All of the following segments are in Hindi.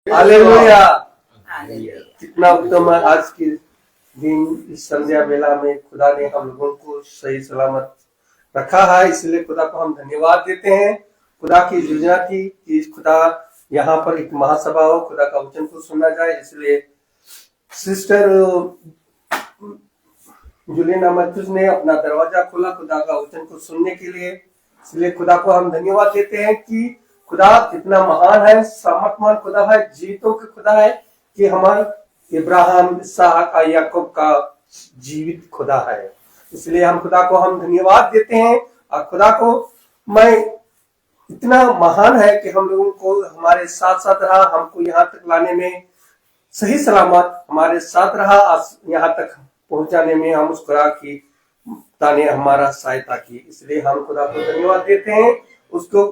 हालेलुया। कितना उत्तम आज के दिन इस संध्या बेला में खुदा ने हम लोगों को सही सलामत रखा है, इसलिए खुदा को हम धन्यवाद देते हैं। खुदा की योजना थी कि खुदा यहाँ पर एक महासभा हो, खुदा का वचन को सुना जाए, इसलिए सिस्टर जुलिना मैथ्यूज ने अपना दरवाजा खोला खुदा का वचन को सुनने के लिए। इसलिए खुदा को हम धन्यवाद देते हैं कि खुदा कितना महान है, सामर्थमान खुदा है, जीवितों के खुदा है, कि हमारे इब्राहिम, इसहाक, याकूब का जीवित खुदा है। इसलिए हम खुदा को हम धन्यवाद देते हैं। और खुदा को मैं इतना महान है कि हम लोगों को हमारे साथ साथ रहा, हमको यहाँ तक लाने में सही सलामत हमारे साथ रहा, यहाँ तक पहुंचाने में हम उस खुदा की ताने हमारा सहायता की। इसलिए हम खुदा को धन्यवाद देते हैं। उसको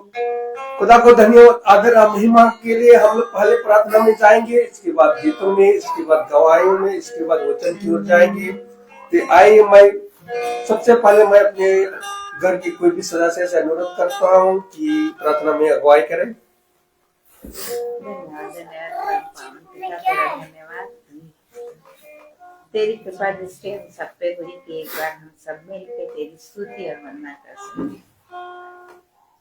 खुदा को धन्यवाद आदर और महिमा के लिए हम लोग पहले प्रार्थना में जाएंगे, इसके बाद गीतों में, इसके बाद गवाहियों में, इसके बाद वचन की ओर जाएंगे। तो आइए, मैं सबसे पहले मैं अपने घर की कोई भी सदस्य से अनुरोध करता हूँ कि प्रार्थना में अगुवाई करें। धन्यवाद तेरी कृपा दृष्टि हम सब पे हुई कि एक बार हम सब मिलकर तेरी स्तुति और वंदना कर सकें।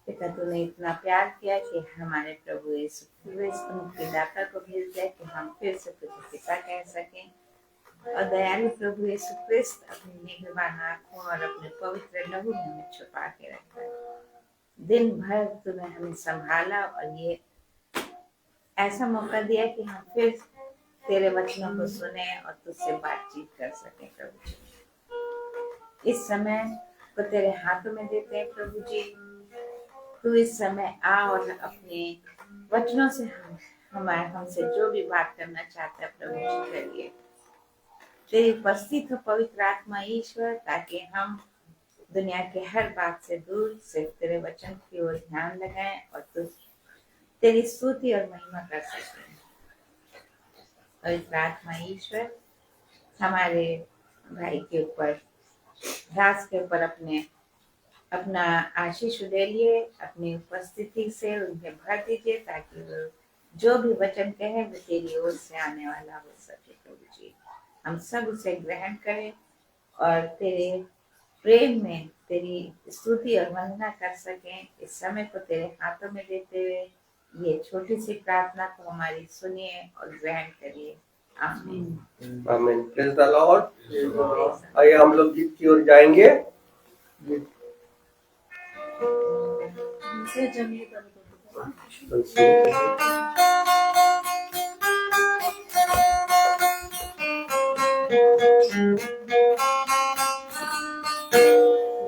पिता, तूने इतना प्यार किया कि हमारे प्रभु यीशु क्रिस्त मुक्तिदाता को भेज दिया कि हम फिर से तुझे पिता कह सकें। और दयालु प्रभु यीशु क्रिस्त अपनी मेहरबान आंखों और अपने पवित्र लहू में हमें छुपा के रखा है। दिन भर तूने हमें संभाला और ये ऐसा मौका दिया कि हम फिर तेरे वचनों को सुने और तुझसे बातचीत कर सके। प्रभु जी, इस समय को तेरे हाथों में देते हैं। प्रभु जी, तू इस समय आ और अपने वचनों से हमसे जो भी बात करना चाहता है प्रभु जी करिए। तेरी उपस्थित हो पवित्र आत्मा ईश्वर, ताकि हम दुनिया के हर बात से दूर सिर्फ तेरे वचन की ओर ध्यान लगाएं और तेरी स्तुति और महिमा कर सकें। पवित्र आत्मा ईश्वर, हमारे भाई के ऊपर, दास के ऊपर अपना आशीष उड़ेलिए, अपनी उपस्थिति से उन्हें भर दीजिए, ताकि वो जो भी वचन कहे वो तेरी ओर से आने वाला हो सके। प्रभु जी, हम सब उसे ग्रहण करें और तेरे प्रेम में तेरी स्तुति और वंदना कर सकें। इस समय को तेरे हाथों में देते हुए ये छोटी सी प्रार्थना को हमारी सुनिए और ग्रहण करिए। आमीन। आमीन। Praise the Lord. आइए हम लोग गीत की ओर जाएंगे।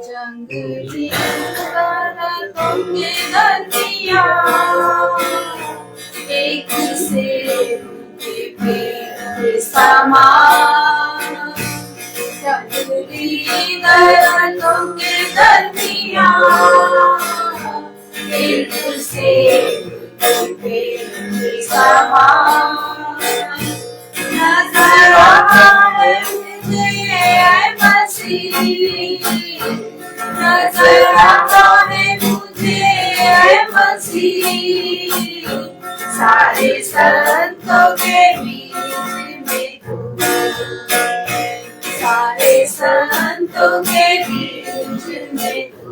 जंगली दरमिया एक से के समान, जंगली दरमिया एक से के समान, नजर आए मुझे मसीह, नजर आए मुझे मसीह, सारे संतों के बीच में तू, सारे संतों के बीच में तू,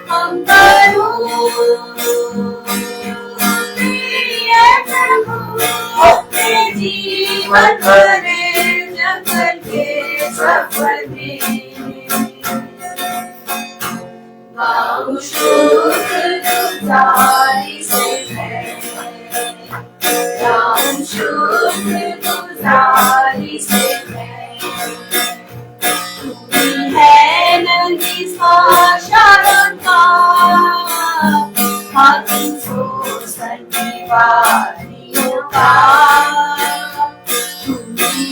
हम अपने जीवन भरे जंगल के सफर में हम शुक्रगुजारी से हैं, हम शुक्रगुजारी से हैं। तू है नदी शारों का, हाँ तू सोसन की वादियों का, तू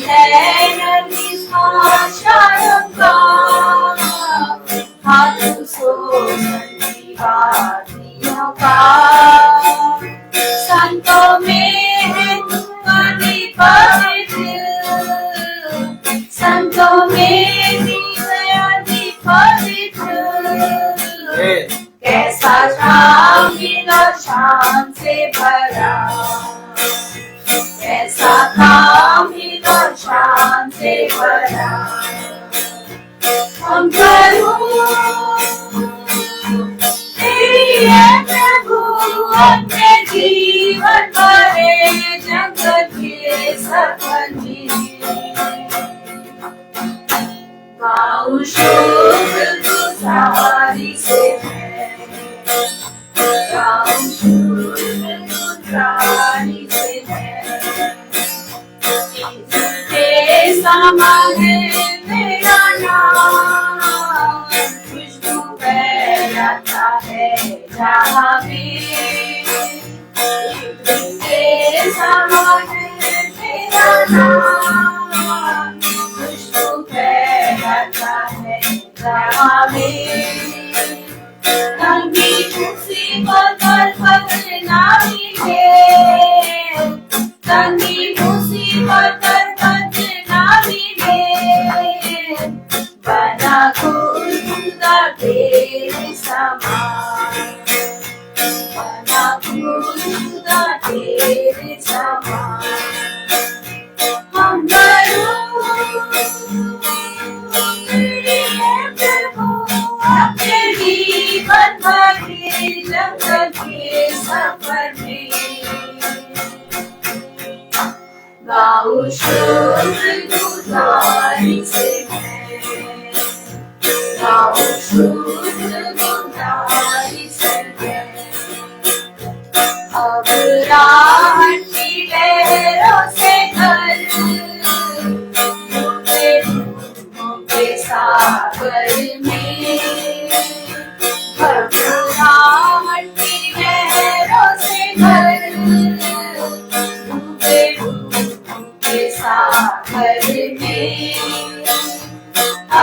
है नदी शारों का, हाँ तू सोसन की वादियों का। संतों में है तू अति पवित्र, संतों में भी अति पवित्र, कैसा शामिल और शान से भरा, कामिल और शान से भरा हम करूं तेरी है प्रभु अपने जीवन भरे जगत के सफल में गाऊं शुक्रगुजारी से गाऊं शुक्रगुजारी से तेरे समान मेरा नाम खुशबू फैलाता है जहाँ भी तेरे समान मेरा नाम खुशबू फैलाता है जहाँ भी तंगी मुसीबत पर ना मिले तंगी मुसीबत ना मिले बना खुदा तेरे समान बना खुदा तेरे समान हम अपने जीवन भरे जंगल के सफर में गाऊं शुक्रगुजारी से गाऊं शुक्रगुजारी से अब राहत की लहरों से घर के सागर में अब राहत की लहरों से घर के सागर में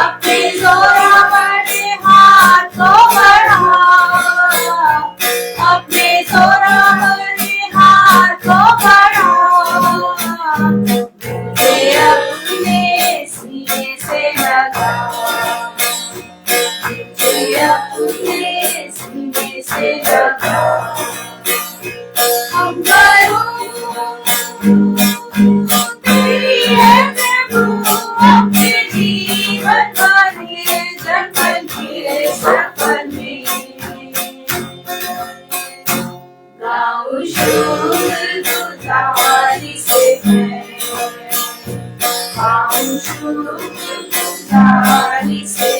अपने जोरावर हाथ को बढ़ा अपने जोरावर हाथ को बढ़ा मुझे अपने सीने से लगा मुझे अपने सीने से लगा हम करूं तेरी है प्रभु अपने जीवन भरे जंगल के सफर में गाऊं शुक्रगुजारी से गाऊं शुक्रगुजारी से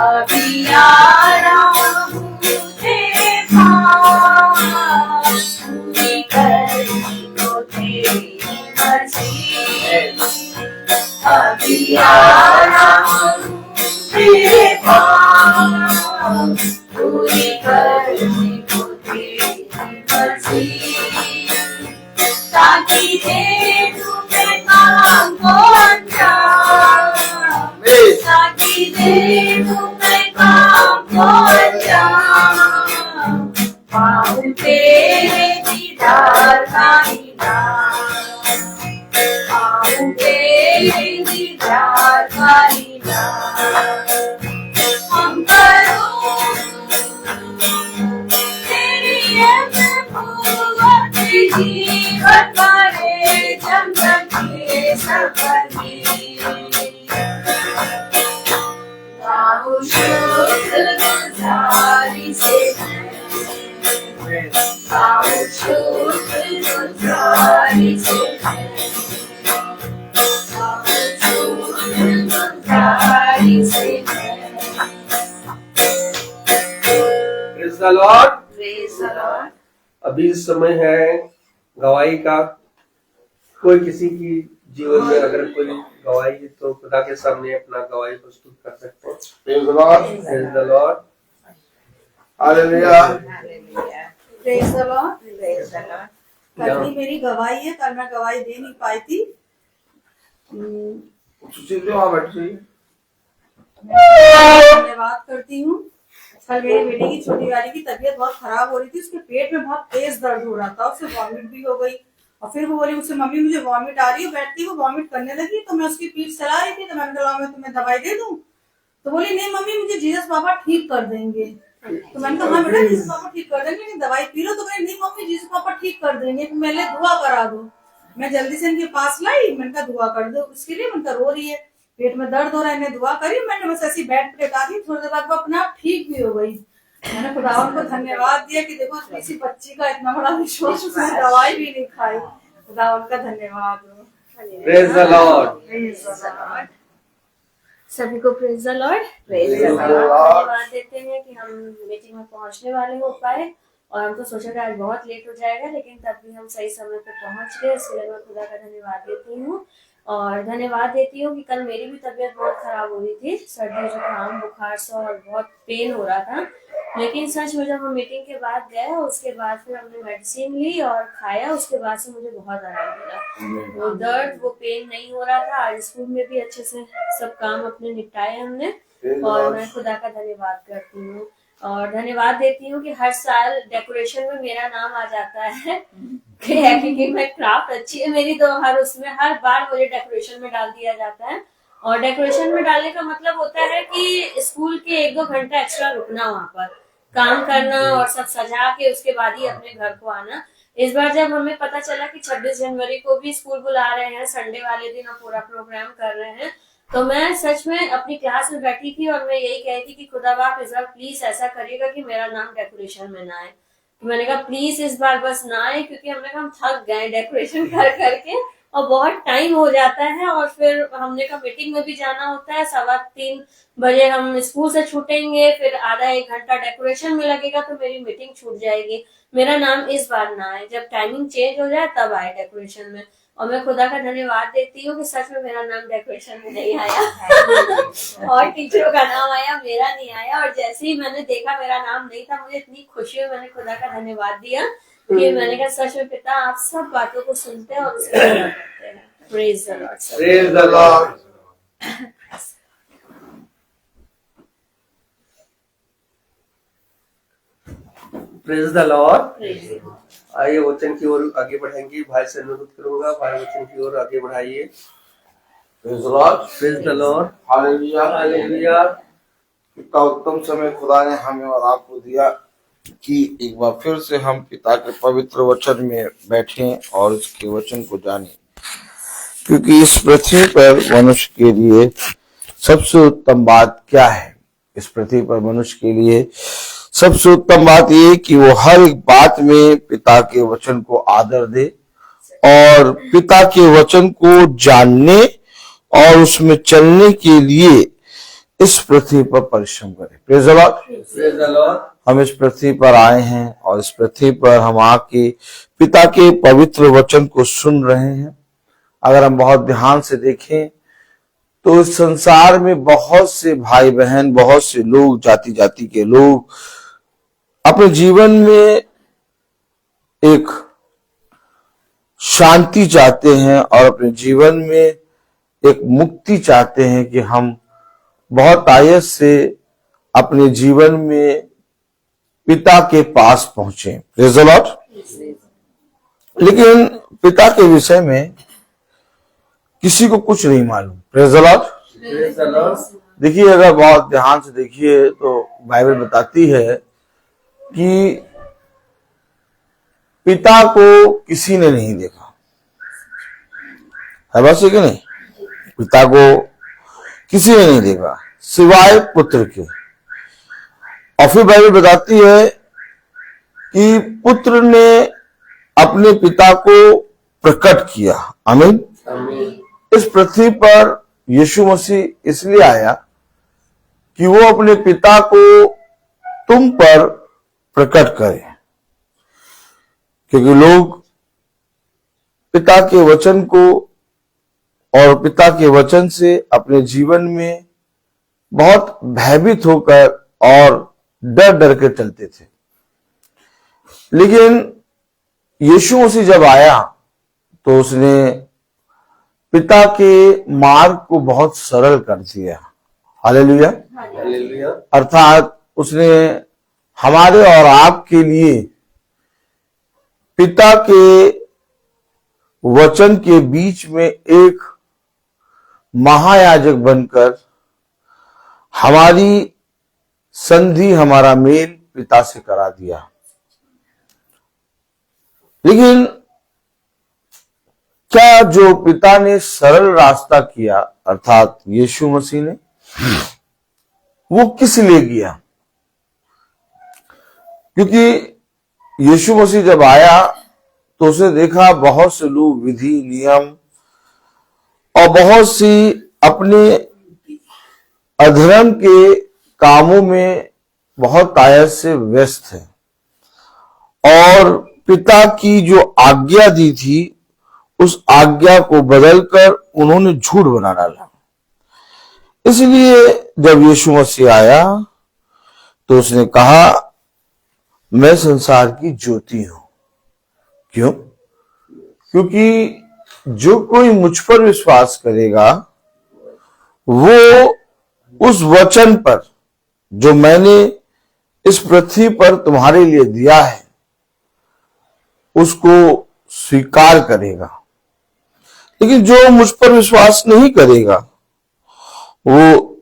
अभी आ रहा हूँ तेरे पास पूरी करनी तो तेरी मर्जी अभी आ रहा हूँ तेरे पास पूरी करनी तो तेरी मर्जी ताकि दे तुम्हें काम को अंजाम ताकि दे तुम्हें काम को अंजाम पाऊं तेरे दीदार का इनाम पाऊं तेरे दीदार का इनाम हम करूं तेरी है प्रभु अपने जीवन भरे जंगल के सफर में गाऊं शुक्रगुजारी से गाऊं शुक्रगुजारी से गाऊं शुक्रगुजारी से Praise the Lord. Praise the Lord. अभी समय है गवाही का। कोई किसी की जीवन में अगर कोई गवाही है तो खुदा के सामने अपना गवाही प्रस्तुत कर सकते हैं। Praise the Lord. Praise the Lord. Hallelujah. Hallelujah. Praise the Lord. Praise the Lord. कल भी मेरी गवाही है, कल मैं गवाही दे नहीं पाई थी। सुशील वहाँ बैठी धन्यवाद करती हूँ। कल मेरी बेटी की छोटी वाली की तबीयत बहुत खराब हो रही थी, उसके पेट में बहुत तेज दर्द हो रहा था, उसे वॉमिट भी हो गई और फिर वो बोली मुझसे मम्मी मुझे वॉमिट आ रही है, बैठती वो वॉमिट करने लगी तो मैं उसकी पीठ चला रही थी तो मैंने कहा मैं तुम्हें दवाई दे दूं, तो बोली नहीं मम्मी मुझे जीसस पापा ठीक कर देंगे। तो मैंने कहा हाँ बेटा जीसस पापा ठीक कर देंगे, नहीं दवाई पी लो। तो बोले नहीं मम्मी जीसस पापा ठीक कर देंगे, पहले दुआ करा दो। मैं जल्दी से इनके पास लाई, मैंने कहा दुआ कर दो उसके लिए। मैंने कहा रो रही है, पेट में दर्द हो रहा है, इन्हें दुआ करी। मैंने बस ऐसी बेड पे लेटा दी, थोड़ी देर बाद वो अपने आप ठीक भी हो गई। मैंने खुदावन को धन्यवाद दिया कि देखो किसी बच्ची का इतना बड़ा विश्वास, उसने दवाई भी नहीं खाई। खुदावन का धन्यवाद हो। Praise the Lord. Praise the Lord. सभी को praise the Lord. Praise the Lord. धन्यवाद देते हैं कि हम मीटिंग में पहुंचने वाले हो पाए, और हम तो सोचा था आज बहुत लेट हो जाएगा, लेकिन तब भी हम सही समय पे पहुंच गए। इसलिए मैं खुदा का धन्यवाद देती हूँ। और धन्यवाद देती हूँ कि कल मेरी भी तबीयत बहुत खराब हो रही थी, सर्दी जुकाम बुखार से, और बहुत पेन हो रहा था। लेकिन सच में जब हम मीटिंग के बाद गए, उसके बाद फिर हमने मेडिसिन ली और खाया, उसके बाद से मुझे बहुत आराम मिला। वो दर्द वो पेन नहीं हो रहा था। आज स्कूल में भी अच्छे से सब काम अपने निपटाए हमने, और मैं खुदा का धन्यवाद करती हूँ। और धन्यवाद देती हूँ कि हर साल डेकोरेशन में मेरा नाम आ जाता है क्योंकि मैं क्राफ्ट अच्छी है मेरी, तो हर बार मुझे डेकोरेशन में डाल दिया जाता है। और डेकोरेशन में डालने का मतलब होता है कि स्कूल के 1-2 घंटा एक्स्ट्रा रुकना, वहाँ पर काम करना और सब सजा के उसके बाद ही अपने घर को आना। इस बार जब हमें पता चला कि 26 जनवरी को भी स्कूल बुला रहे हैं, संडे वाले दिन, और पूरा प्रोग्राम कर रहे हैं, तो मैं सच में अपनी क्लास में बैठी थी और मैं यही कही थी कि खुदा बाप इस बार प्लीज ऐसा करिएगा कि मेरा नाम डेकोरेशन में ना आए। तो मैंने कहा प्लीज इस बार बस ना आए, क्योंकि हमने कहा हम थक गए डेकोरेशन कर करके, और बहुत टाइम हो जाता है। और फिर हमने कहा मीटिंग में भी जाना होता है, 3:15 बजे हम स्कूल से छूटेंगे, फिर आधा 1 घंटा डेकोरेशन में लगेगा, तो मेरी मीटिंग छूट जाएगी। मेरा नाम इस बार ना आए, जब टाइमिंग चेंज हो जाए तब आए डेकोरेशन में। और मैं खुदा का धन्यवाद देती हूँ कि सच में मेरा नाम डेकोरेशन में नहीं आया और टीचरों का नाम आया, मेरा नहीं आया। और जैसे ही मैंने देखा मेरा नाम नहीं था, मुझे इतनी खुशी हुई, मैंने खुदा का धन्यवाद दिया कि मैंने कहा सच में पिता आप सब बातों को सुनते हैं और उसको पूरा करते हैं। Praise the Lord. Praise the Lord. Praise the Lord. आइए वचन की ओर आगे बढ़ेंगे। भाई से अनुरोध करूंगा, भाई वचन की ओर आगे बढ़ाइए। Praise the Lord. Praise the Lord. Hallelujah. Hallelujah. कितना उत्तम समय खुदा ने हमें और आपको दिया कि एक बार फिर से हम पिता के पवित्र वचन में बैठें और उसके वचन को जानें, क्योंकि इस पृथ्वी पर मनुष्य के लिए सबसे उत्तम बात क्या है? इस पृथ्वी पर मनुष्य के लिए सबसे उत्तम बात ये कि वो हर एक बात में पिता के वचन को आदर दे और पिता के वचन को जानने और उसमें चलने के लिए इस पृथ्वी पर परिश्रम करे। Praise the Lord. Praise the Lord. हम इस पृथ्वी पर आए हैं और इस पृथ्वी पर हम आके पिता के पवित्र वचन को सुन रहे हैं। अगर हम बहुत ध्यान से देखें तो इस संसार में बहुत से भाई बहन, बहुत से लोग, जाति जाति के लोग अपने जीवन में एक शांति चाहते हैं और अपने जीवन में एक मुक्ति चाहते हैं कि हम बहुत आयत से अपने जीवन में पिता के पास पहुंचे। Praise the Lord. लेकिन पिता के विषय में किसी को कुछ नहीं मालूम। Praise the Lord. Praise the Lord. देखिए, अगर बहुत ध्यान से देखिए तो बाइबल बताती है कि पिता को किसी ने नहीं देखा है, बस है कि नहीं? पिता को किसी ने नहीं देखा सिवाय पुत्र के। और फिर बाइबल बताती है कि पुत्र ने अपने पिता को प्रकट किया। आमीन। इस पृथ्वी पर यीशु मसीह इसलिए आया कि वो अपने पिता को तुम पर प्रकट करे, क्योंकि लोग पिता के वचन को और पिता के वचन से अपने जीवन में बहुत भयभीत होकर और डर डर के चलते थे। लेकिन यीशु मसीह जब आया तो उसने पिता के मार्ग को बहुत सरल कर दिया। हालेलुया। हालेलुया। अर्थात उसने हमारे और आपके लिए पिता के वचन के बीच में एक महायाजक बनकर हमारी संधि, हमारा मेल पिता से करा दिया। लेकिन क्या जो पिता ने सरल रास्ता किया अर्थात यीशु मसीह ने, वो किस लिए किया? क्योंकि यीशु मसीह जब आया तो उसने देखा बहुत से लोग विधि नियम और बहुत सी अपने अधर्म के कामों में बहुत आयत से व्यस्त है, और पिता की जो आज्ञा दी थी उस आज्ञा को बदलकर उन्होंने झूठ बना डाला। इसलिए जब यीशु मसीह आया तो उसने कहा, मैं संसार की ज्योति हूं। क्यों? क्योंकि जो कोई मुझ पर विश्वास करेगा वो उस वचन पर जो मैंने इस पृथ्वी पर तुम्हारे लिए दिया है उसको स्वीकार करेगा। लेकिन जो मुझ पर विश्वास नहीं करेगा वो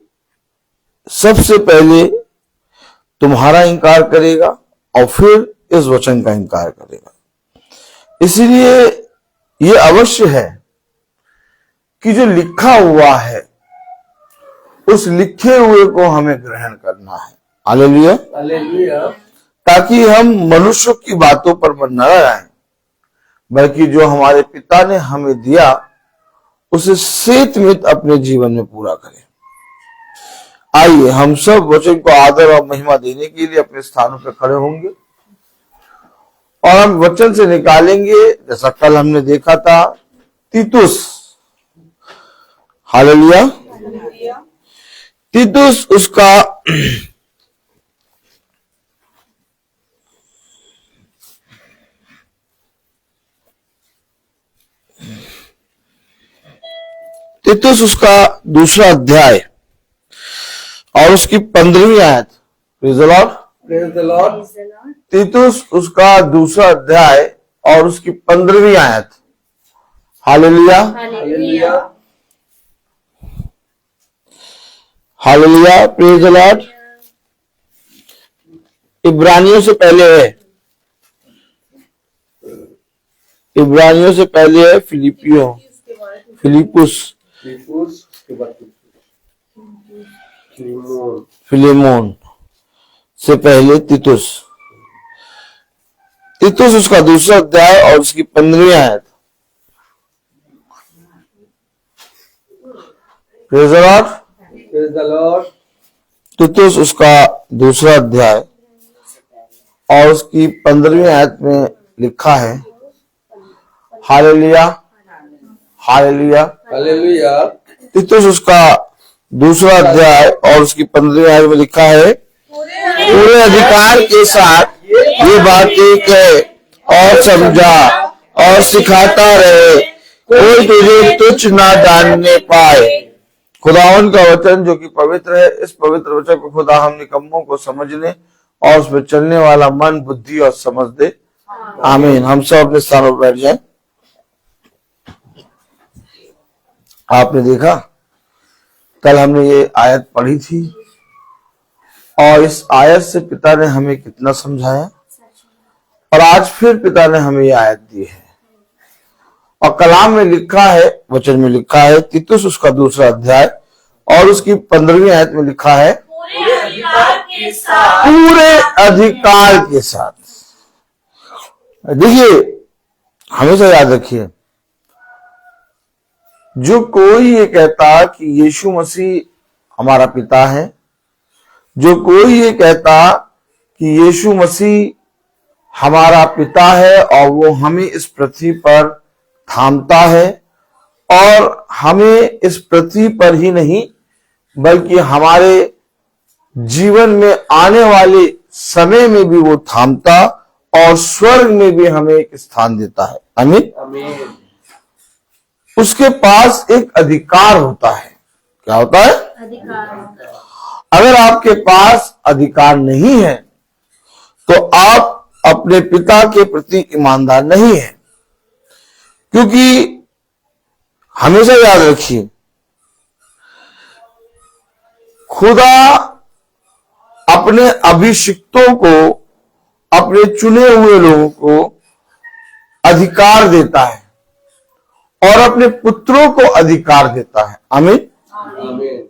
सबसे पहले तुम्हारा इनकार करेगा और फिर इस वचन का इनकार करेगा। इसलिए ये अवश्य है कि जो लिखा हुआ है उस लिखे हुए को हमें ग्रहण करना है। Hallelujah, hallelujah. ताकि हम मनुष्यों की बातों पर न रहें, बल्कि जो हमारे पिता ने हमें दिया उसे सेतमित अपने जीवन में पूरा करें। आइए हम सब वचन को आदर और महिमा देने के लिए अपने स्थानों पर खड़े होंगे और हम वचन से निकालेंगे, जैसा कल हमने देखा था, तीतुस। हालेलुया। तीतुस उसका तीतुस उसका दूसरा अध्याय और उसकी 15वीं आयत। Praise the Lord, praise the Lord. तीतुस उसका दूसरा अध्याय और उसकी 15वीं आयत। Hallelujah, hallelujah. Hallelujah, praise the Lord. इब्रानियों से पहले है, इब्रानियों से पहले है फिलिपुस, उसके बाद फिलेमोन से पहले तीतुस। तीतुस उसका दूसरा अध्याय और उसकी 15वीं आयत। Praise the Lord, praise the Lord. तीतुस उसका दूसरा अध्याय और उसकी 15वीं आयत में लिखा है, हालेलुया, हालेलुया। हालेलुया। तीतुस उसका दूसरा अध्याय और उसकी 15वीं आयत में लिखा है, पूरे अधिकार के साथ ये बातें कह और समझा और सिखाता रहे, कोई तुझे तुच्छ ना जानने पाए। खुदावन का वचन जो कि पवित्र है, इस पवित्र वचन को खुदा हम निकम्मों को समझने और उसमें चलने वाला मन, बुद्धि और समझ दे। आमीन। हम सब अपने स्थानों पर बैठ जाएं। आपने देखा कल हमने ये आयत पढ़ी थी और इस आयत से पिता ने हमें कितना समझाया, और आज फिर पिता ने हमें ये आयत दी है। और कलाम में लिखा है, वचन में लिखा है, तीतुस उसका दूसरा अध्याय और उसकी 15वीं आयत में लिखा है, पूरे अधिकार के साथ। देखिए, हमेशा याद रखिए, जो कोई ये कहता कि यीशु मसीह हमारा पिता है, जो कोई ये कहता कि यीशु मसीह हमारा पिता है और वो हमें इस पृथ्वी पर थामता है, और हमें इस पृथ्वी पर ही नहीं बल्कि हमारे जीवन में आने वाले समय में भी वो थामता और स्वर्ग में भी हमें एक स्थान देता है। आमीन, आमीन। उसके पास एक अधिकार होता है। क्या होता है? अधिकार। अगर आपके पास अधिकार नहीं है तो आप अपने पिता के प्रति ईमानदार नहीं है। क्योंकि हमेशा याद रखिए, खुदा अपने अभिषिक्तों को, अपने चुने हुए लोगों को अधिकार देता है और अपने पुत्रों को अधिकार देता है। आमीन। आमीन।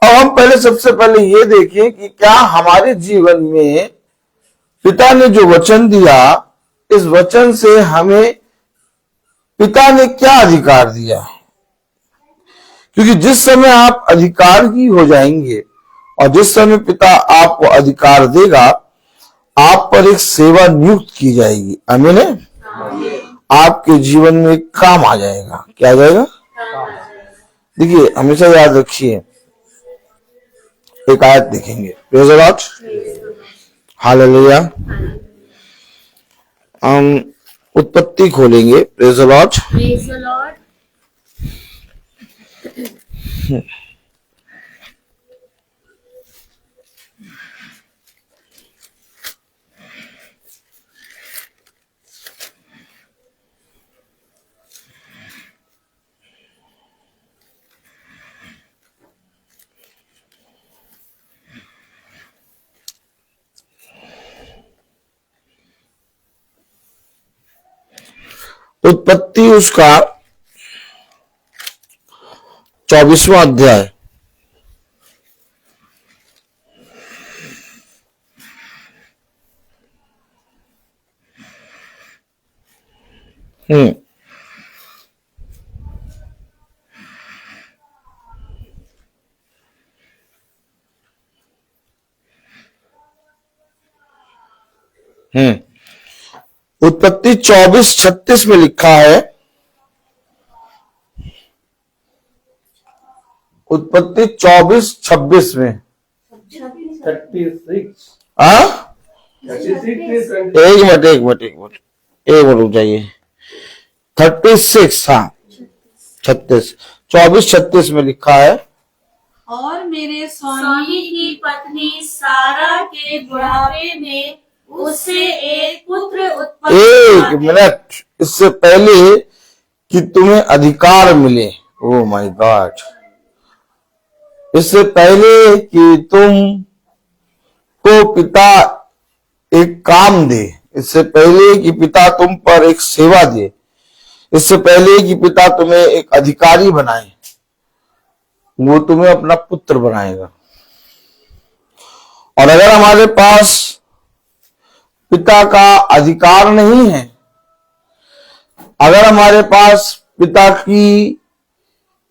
अब हम पहले सबसे पहले ये देखें कि क्या हमारे जीवन में पिता ने जो वचन दिया, इस वचन से हमें पिता ने क्या अधिकार दिया है। क्योंकि जिस समय आप अधिकारही हो जाएंगे और जिस समय पिता आपको अधिकार देगा, आप पर एक सेवा नियुक्त की जाएगी। आमीन है। आपके जीवन में काम आ जाएगा। क्या आ जाएगा? देखिए, हमेशा याद रखिए, एक आयत देखेंगे। Praise the Lord, hallelujah. हम उत्पत्ति खोलेंगे। Praise the Lord. Praise the Lord. उत्पत्ति उसका 24वां अध्याय। उत्पत्ति 24:36 में लिखा है। उत्पत्ति 24:26 में 36 हाँ, 36 एक मिनट रुक जाइए। 36, हाँ 36, 24:36 में लिखा है। और मेरे स्वामी की पत्नी सारा के बुढ़ापे में उससे एक पुत्र उत्पन्न हुआ एक है। मिनट, इससे पहले कि तुम्हें अधिकार मिले, ओ माय गॉड, इससे पहले कि तुम को पिता एक काम दे, इससे पहले कि पिता तुम पर एक सेवा दे, इससे पहले कि पिता तुम्हें एक अधिकारी बनाए, वो तुम्हें अपना पुत्र बनाएगा। और अगर हमारे पास पिता का अधिकार नहीं है, अगर हमारे पास पिता की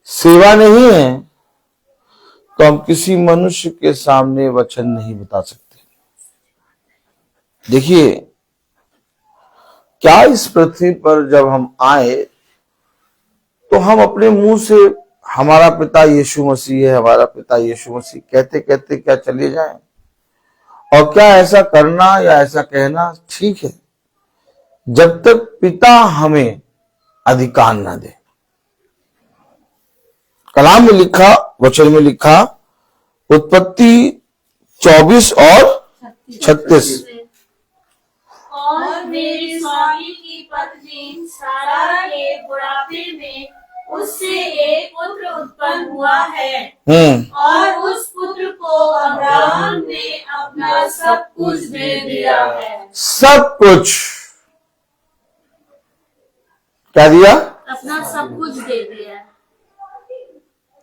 सेवा नहीं है, तो हम किसी मनुष्य के सामने वचन नहीं बता सकते। देखिए, क्या इस पृथ्वी पर जब हम आए तो हम अपने मुंह से हमारा पिता यीशु मसीह है, हमारा पिता यीशु मसीह कहते कहते क्या चले जाएं? और क्या ऐसा करना या ऐसा कहना ठीक है, जब तक पिता हमें अधिकार ना दे। कलाम में लिखा, वचन में लिखा, उत्पत्ति 24 और 36। और मेरे स्वामी की पत्नी सारा के बुढ़ापे में उससे एक पुत्र उत्पन्न हुआ है। और उस पुत्र को अब्राहम ने अपना सब कुछ दे दिया है। सब कुछ क्या दिया? अपना सब कुछ दे दिया है।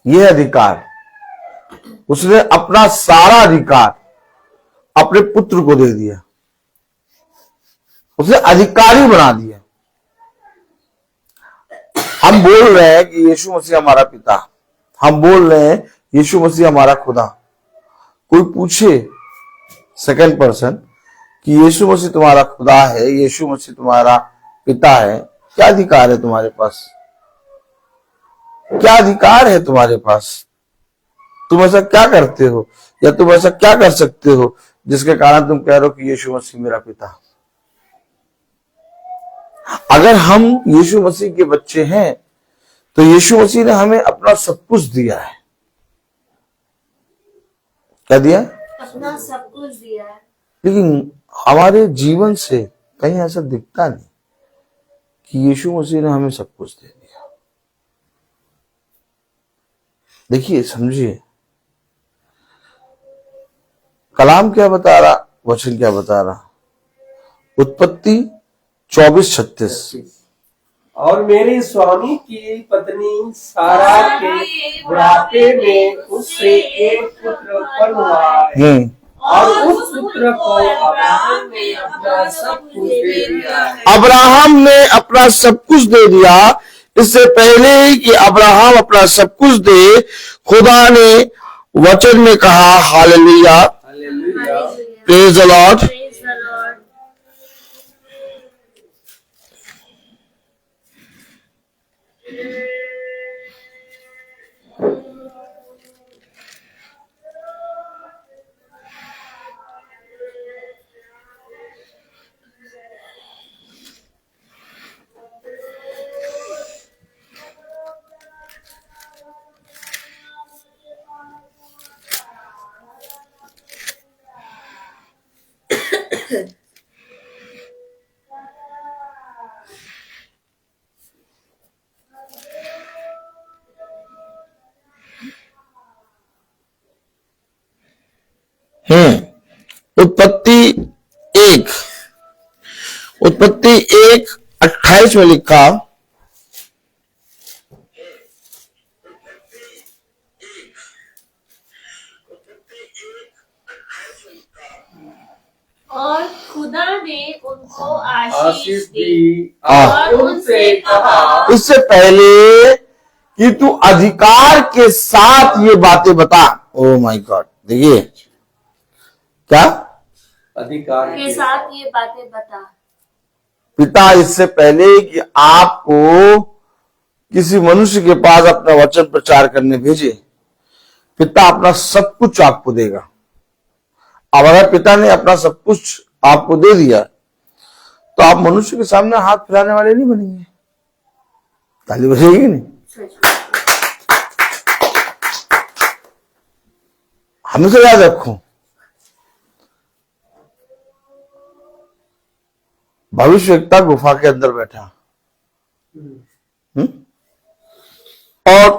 यह अधिकार, उसने अपना सारा अधिकार अपने पुत्र को दे दिया, उसे अधिकारी बना दिया। हम बोल रहे हैं कि यीशु मसीह हमारा पिता, हम बोल रहे हैं यीशु मसीह हमारा खुदा। कोई पूछे सेकंड पर्सन कि यीशु मसीह तुम्हारा खुदा है, यीशु मसीह तुम्हारा पिता है, क्या अधिकार है तुम्हारे पास? क्या अधिकार है तुम्हारे पास? तुम ऐसा क्या करते हो या तुम ऐसा क्या कर सकते हो जिसके कारण तुम कह रहे हो कि यीशु मसीह मेरा पिता? अगर हम यीशु मसीह के बच्चे हैं तो यीशु मसीह ने हमें अपना सब कुछ दिया है। क्या दिया? अपना सब कुछ दिया है। लेकिन हमारे जीवन से कहीं ऐसा दिखता नहीं कि यीशु मसीह ने हमें सब कुछ दे दिया। देखिए, समझिए, कलाम क्या बता रहा, वचन क्या बता रहा। उत्पत्ति 24:36। और मेरे स्वामी की पत्नी सारा के बुढ़ापे में उससे एक पुत्र उत्पन्न हुआ है और उस पुत्र को अब्राहम ने अपना सब कुछ दे दिया है। अब्राहम ने अपना सब कुछ दे दिया। इससे पहले कि अब्राहम अपना सब कुछ दे, खुदा ने वचन में कहा, hallelujah, hallelujah, praise the Lord. उत्पत्ति 1:28 में लिखा, और खुदा ने उनको आशीष दी और उनसे कहा, इससे पहले कि तू अधिकार के साथ ये बातें बता। ओ माय गॉड, देखिए क्या अधिकार के साथ ये बातें बता। पिता इससे पहले कि आपको किसी मनुष्य के पास अपना वचन प्रचार करने भेजे, पिता अपना सब कुछ आपको देगा। अब अगर पिता ने अपना सब कुछ आपको दे दिया तो आप मनुष्य के सामने हाथ फैलाने वाले नहीं बनेंगे। ताली बजेगी नहीं? हमेशा याद रखो, भविष्यवक्ता गुफा के अंदर बैठा और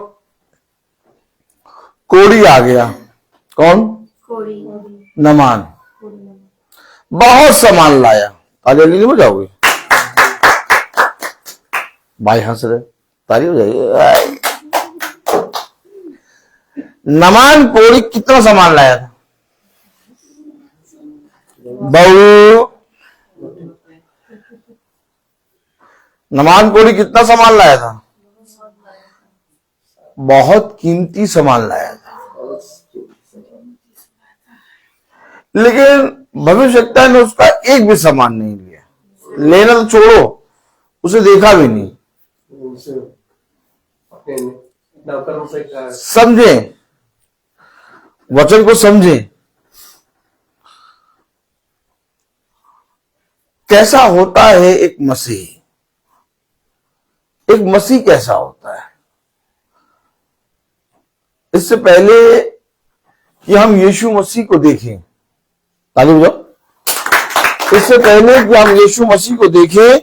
कोढ़ी आ गया। कौन? नमान। बहुत सामान लाया। ताली नहीं बजाओगे? भाई हंस रहे, ताली बजाइए। नमान कोढ़ी कितना सामान लाया था? बहू, नमान कोढ़ी कितना सामान लाया था? बहुत कीमती सामान लाया था। लेकिन भविष्यवक्ता ने उसका एक भी सामान नहीं लिया। लेना तो छोड़ो, उसे देखा भी नहीं। समझे, वचन को समझे। कैसा होता है एक मसीह? एक मसीह कैसा होता है? इससे पहले कि हम यीशु मसीह को देखें, ताली बजाओ। इससे पहले कि हम यीशु मसीह को देखें,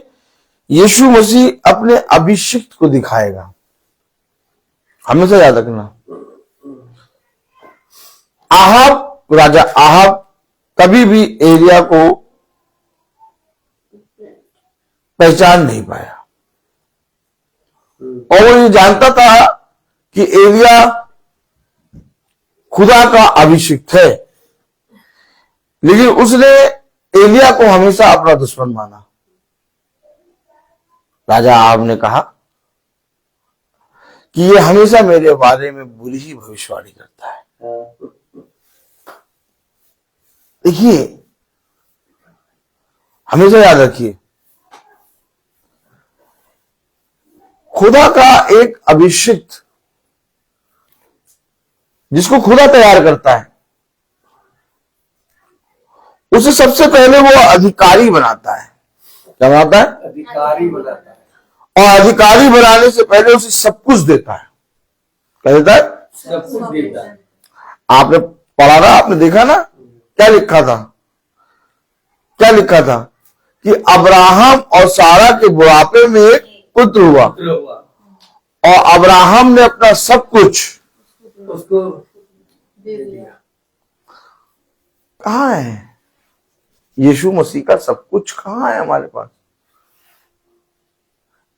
यीशु मसीह अपने अभिषिक्त को दिखाएगा। हमेशा याद रखना, राजा आहाब कभी भी एलिया को पहचान नहीं पाया और वो ये जानता था कि एलिया खुदा का अभिषिक्त है, लेकिन उसने एलिया को हमेशा अपना दुश्मन माना। राजा आहाब ने कहा कि ये हमेशा मेरे बारे में बुरी ही भविष्यवाणी करता है। देखिए, हमेशा याद रखिए, खुदा का एक अभिषिक्त जिसको खुदा तैयार करता है, उसे सबसे पहले वो अधिकारी बनाता है। क्या बनाता है? अधिकारी बनाता है। और अधिकारी बनाने से पहले उसे सब कुछ देता है। क्या देता है? सब कुछ देता है। आपने पढ़ा ना, आपने देखा ना, क्या लिखा था? क्या लिखा था कि अब्राहम और सारा के बुढ़ापे में एक पुत्र हुआ और अब्राहम ने अपना सब कुछ उसको दे दिया। कहाँ है? यीशु मसीह का सब कुछ कहाँ है हमारे पास?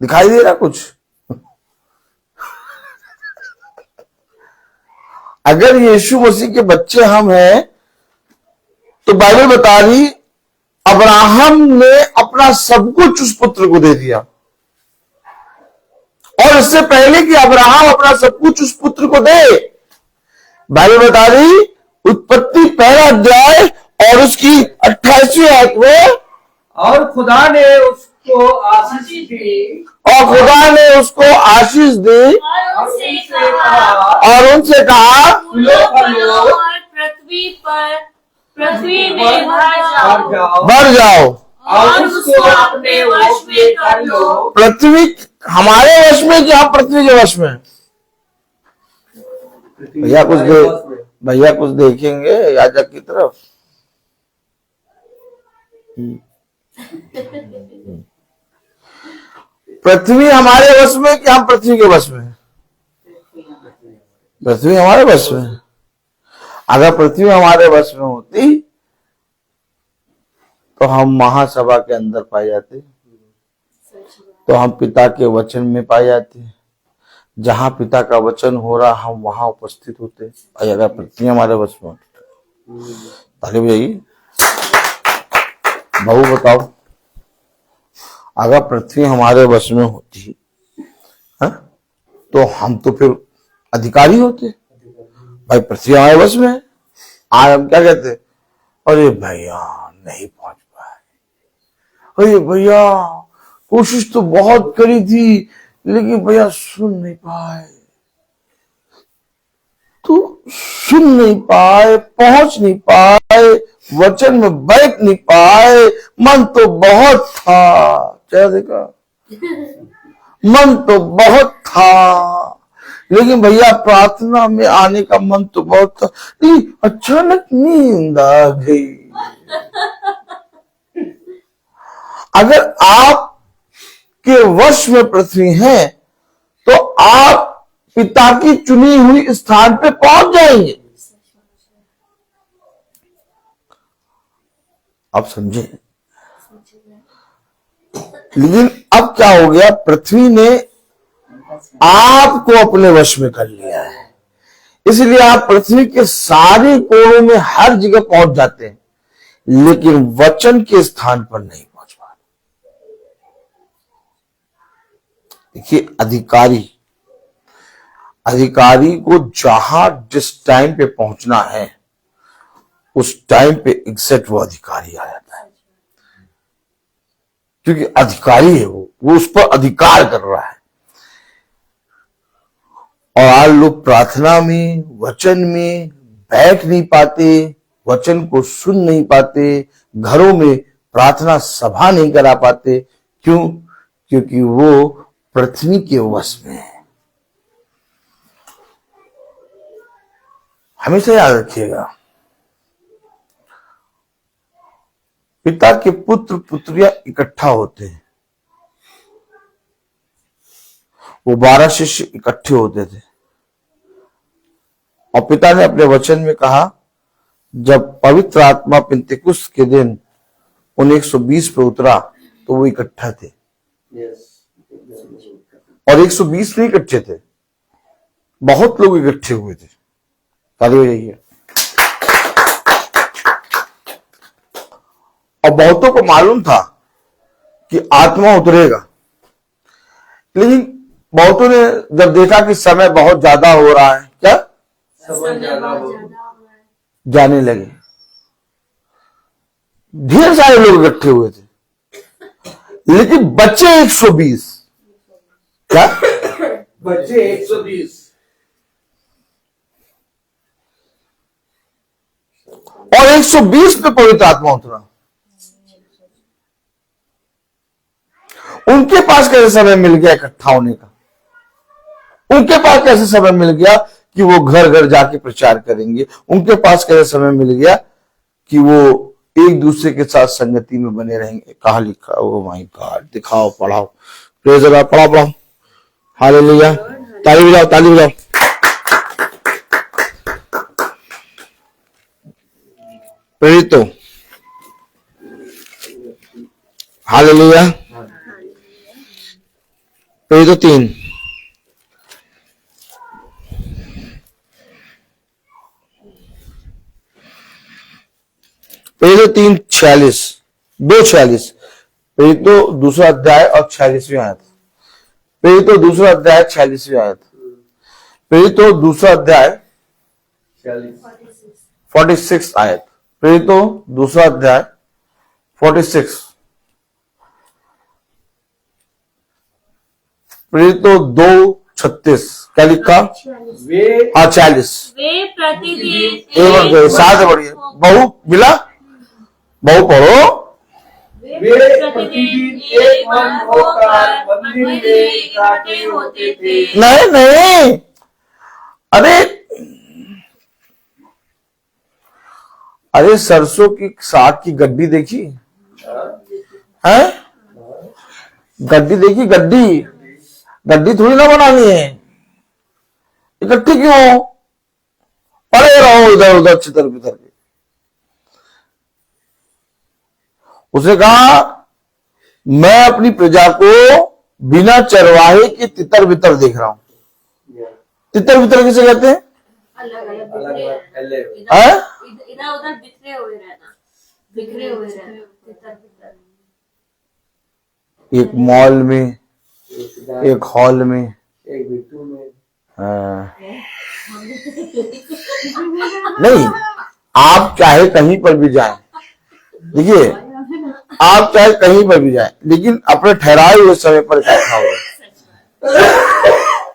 दिखाई दे रहा कुछ? अगर यीशु मसीह के बच्चे हम हैं तो बाइबल बता रही अब्राहम ने अपना सब कुछ उस पुत्र को दे दिया, और इससे पहले कि अब्राहम अपना सब कुछ उस पुत्र को दे, बाइबल बता रही उत्पत्ति पहला अध्याय और उसकी 28वीं आयत में, और खुदा ने उसको आशीष दी, और खुदा ने उसको आशीष दी और उनसे कहा, और उनसे कहा और पृथ्वी में बढ़ जाओ और उसको अपने वश में कर लो। पृथ्वी हमारे वश में कि हम पृथ्वी के वश में? भैया कुछ देखेंगे याजक की तरफ। पृथ्वी हमारे वश में कि हम पृथ्वी के वश में? पृथ्वी हमारे वश में। अगर पृथ्वी हमारे वश में होती तो हम महासभा के अंदर पाए जाते, तो हम पिता के वचन में पाए जाते, जहां पिता का वचन हो रहा हम वहां उपस्थित होते। अगर पृथ्वी हमारे वश में होती, ताली बजाइए। बहू बताओ, अगर पृथ्वी हमारे वश में होती तो हम तो फिर अधिकारी होते। भाई पृथ्वी हमारे वश में है, आज हम क्या कहते? अरे भैया नहीं पहुंच पाए, अरे भैया कोशिश तो बहुत करी थी लेकिन भैया सुन नहीं पाए। तो सुन नहीं पाए, पहुंच नहीं पाए, वचन में बैठ नहीं पाए, मन तो बहुत था। क्या देखा? मन तो बहुत था लेकिन भैया प्रार्थना में आने का मन तो बहुत था, लेकिन अचानक नींद आ गई। अगर आप के वश में पृथ्वी है तो आप पिता की चुनी हुई स्थान पे पहुंच जाएंगे। आप समझे? लेकिन अब क्या हो गया? पृथ्वी ने आपको अपने वश में कर लिया है, इसलिए आप पृथ्वी के सारे कोणों में हर जगह पहुंच जाते हैं, लेकिन वचन के स्थान पर नहीं पहुंच पाते। देखिए, अधिकारी को जहां जिस टाइम पे पहुंचना है उस टाइम पे एग्जैक्ट वो अधिकारी आ जाता है, क्योंकि अधिकारी है वो उस पर अधिकार कर रहा है। और आज लोग प्रार्थना में, वचन में बैठ नहीं पाते, वचन को सुन नहीं पाते, घरों में प्रार्थना सभा नहीं करा पाते। क्यों? क्योंकि वो पृथ्वी के वश में है। हमेशा याद रखिएगा, पिता के पुत्र पुत्रियां इकट्ठा होते हैं। वो 12 शिष्य इकट्ठे होते थे और पिता ने अपने वचन में कहा, जब पवित्र आत्मा पिंतेकुस्त के दिन उन 120 पे उतरा तो वो इकट्ठा थे। और 120 नहीं इकट्ठे थे, बहुत लोग इकट्ठे हुए थे। ताली बजाइए। और बहुतों को मालूम था कि आत्मा उतरेगा, लेकिन बहुतों ने जब देखा कि समय बहुत ज्यादा हो रहा है, क्या समय ज्यादा हो, जाने लगे। ढेर सारे लोग इकट्ठे हुए थे, लेकिन बच्चे 120। क्या बच्चे 120। और 120 पे पवित्र आत्मा उतरा। उनके पास कैसे समय मिल गया इकट्ठा होने का? उनके पास कैसे समय मिल गया कि वो घर घर जाके प्रचार करेंगे? उनके पास कैसे समय मिल गया कि वो एक दूसरे के साथ संगति में बने रहेंगे? कहां लिखा? ओ माय गॉड, दिखाओ, पढ़ाओ, प्रेज द लॉर्ड, पढ़ाओ। हालेलुया, ताली बजाओ, ताली बजाओ। प्रेरितो, हालेलुया। पेज तो 3, पेज तो 3 46, 2:46, पेज तो दूसरा अध्याय और 46वीं आयत, पेज तो दूसरा अध्याय 46वीं आयत, पेज तो दूसरा अध्याय 46 आयत, पेज तो दूसरा अध्याय 46, पेज तो 2:36, क्या लिखा? वे 40, वे प्रतिदिन एवं साथ बढ़िए, बहु मिला, बहु पढ़ो। वे प्रतिदिन एक मन होकर मंदिर में इकट्ठे होते थे। नहीं, अरे सरसों की साग की गड्डी देखी है? गड्डी देखी? गड्डी थोड़ी ना बनानी है, इकट्ठी क्यों? पड़े रहो इधर उधर चितर बितर के। उसने कहा मैं अपनी प्रजा को बिना चरवाहे के तितर बितर देख रहा हूं। तितर बितर किसे कहते हैं? अलग अलग अलग अलग इधर उधर बिखरे हुए रहना, बिखरे हुए रहना, तितर बितर। एक मॉल में, एक हॉल में, एक बिट्टू में। हाँ। नहीं, आप चाहे कहीं पर भी जाएं, देखिए आप चाहे कहीं पर भी जाएं, लेकिन अपने ठहराए हुए समय पर इकट्ठा हो।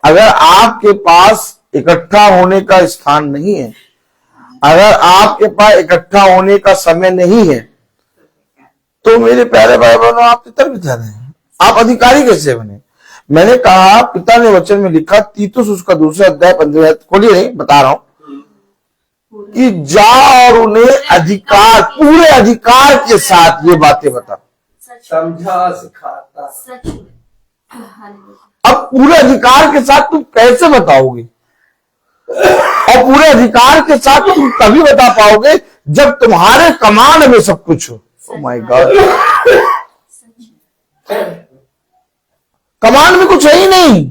अगर आपके पास इकट्ठा होने का स्थान नहीं है, अगर आपके पास इकट्ठा होने का समय नहीं है, तो मेरे प्यारे भाई बहनों आप तितर बितर हैं, आप अधिकारी कैसे बने? मैंने कहा पिता ने वचन में लिखा, तीतुस उसका दूसरा अध्याय 15 खोलिए, नहीं बता रहा हूं, कि जा और उन्हें अधिकार, पूरे अधिकार के साथ ये बातें बता। समझा सिखाता। सच में। अब पूरे अधिकार के साथ तुम कैसे बताओगे? और पूरे अधिकार के साथ तुम तभी बता पाओगे जब तुम्हारे कमांड में सब कुछ हो। ओह माय गॉड, कमांड में कुछ है ही नहीं।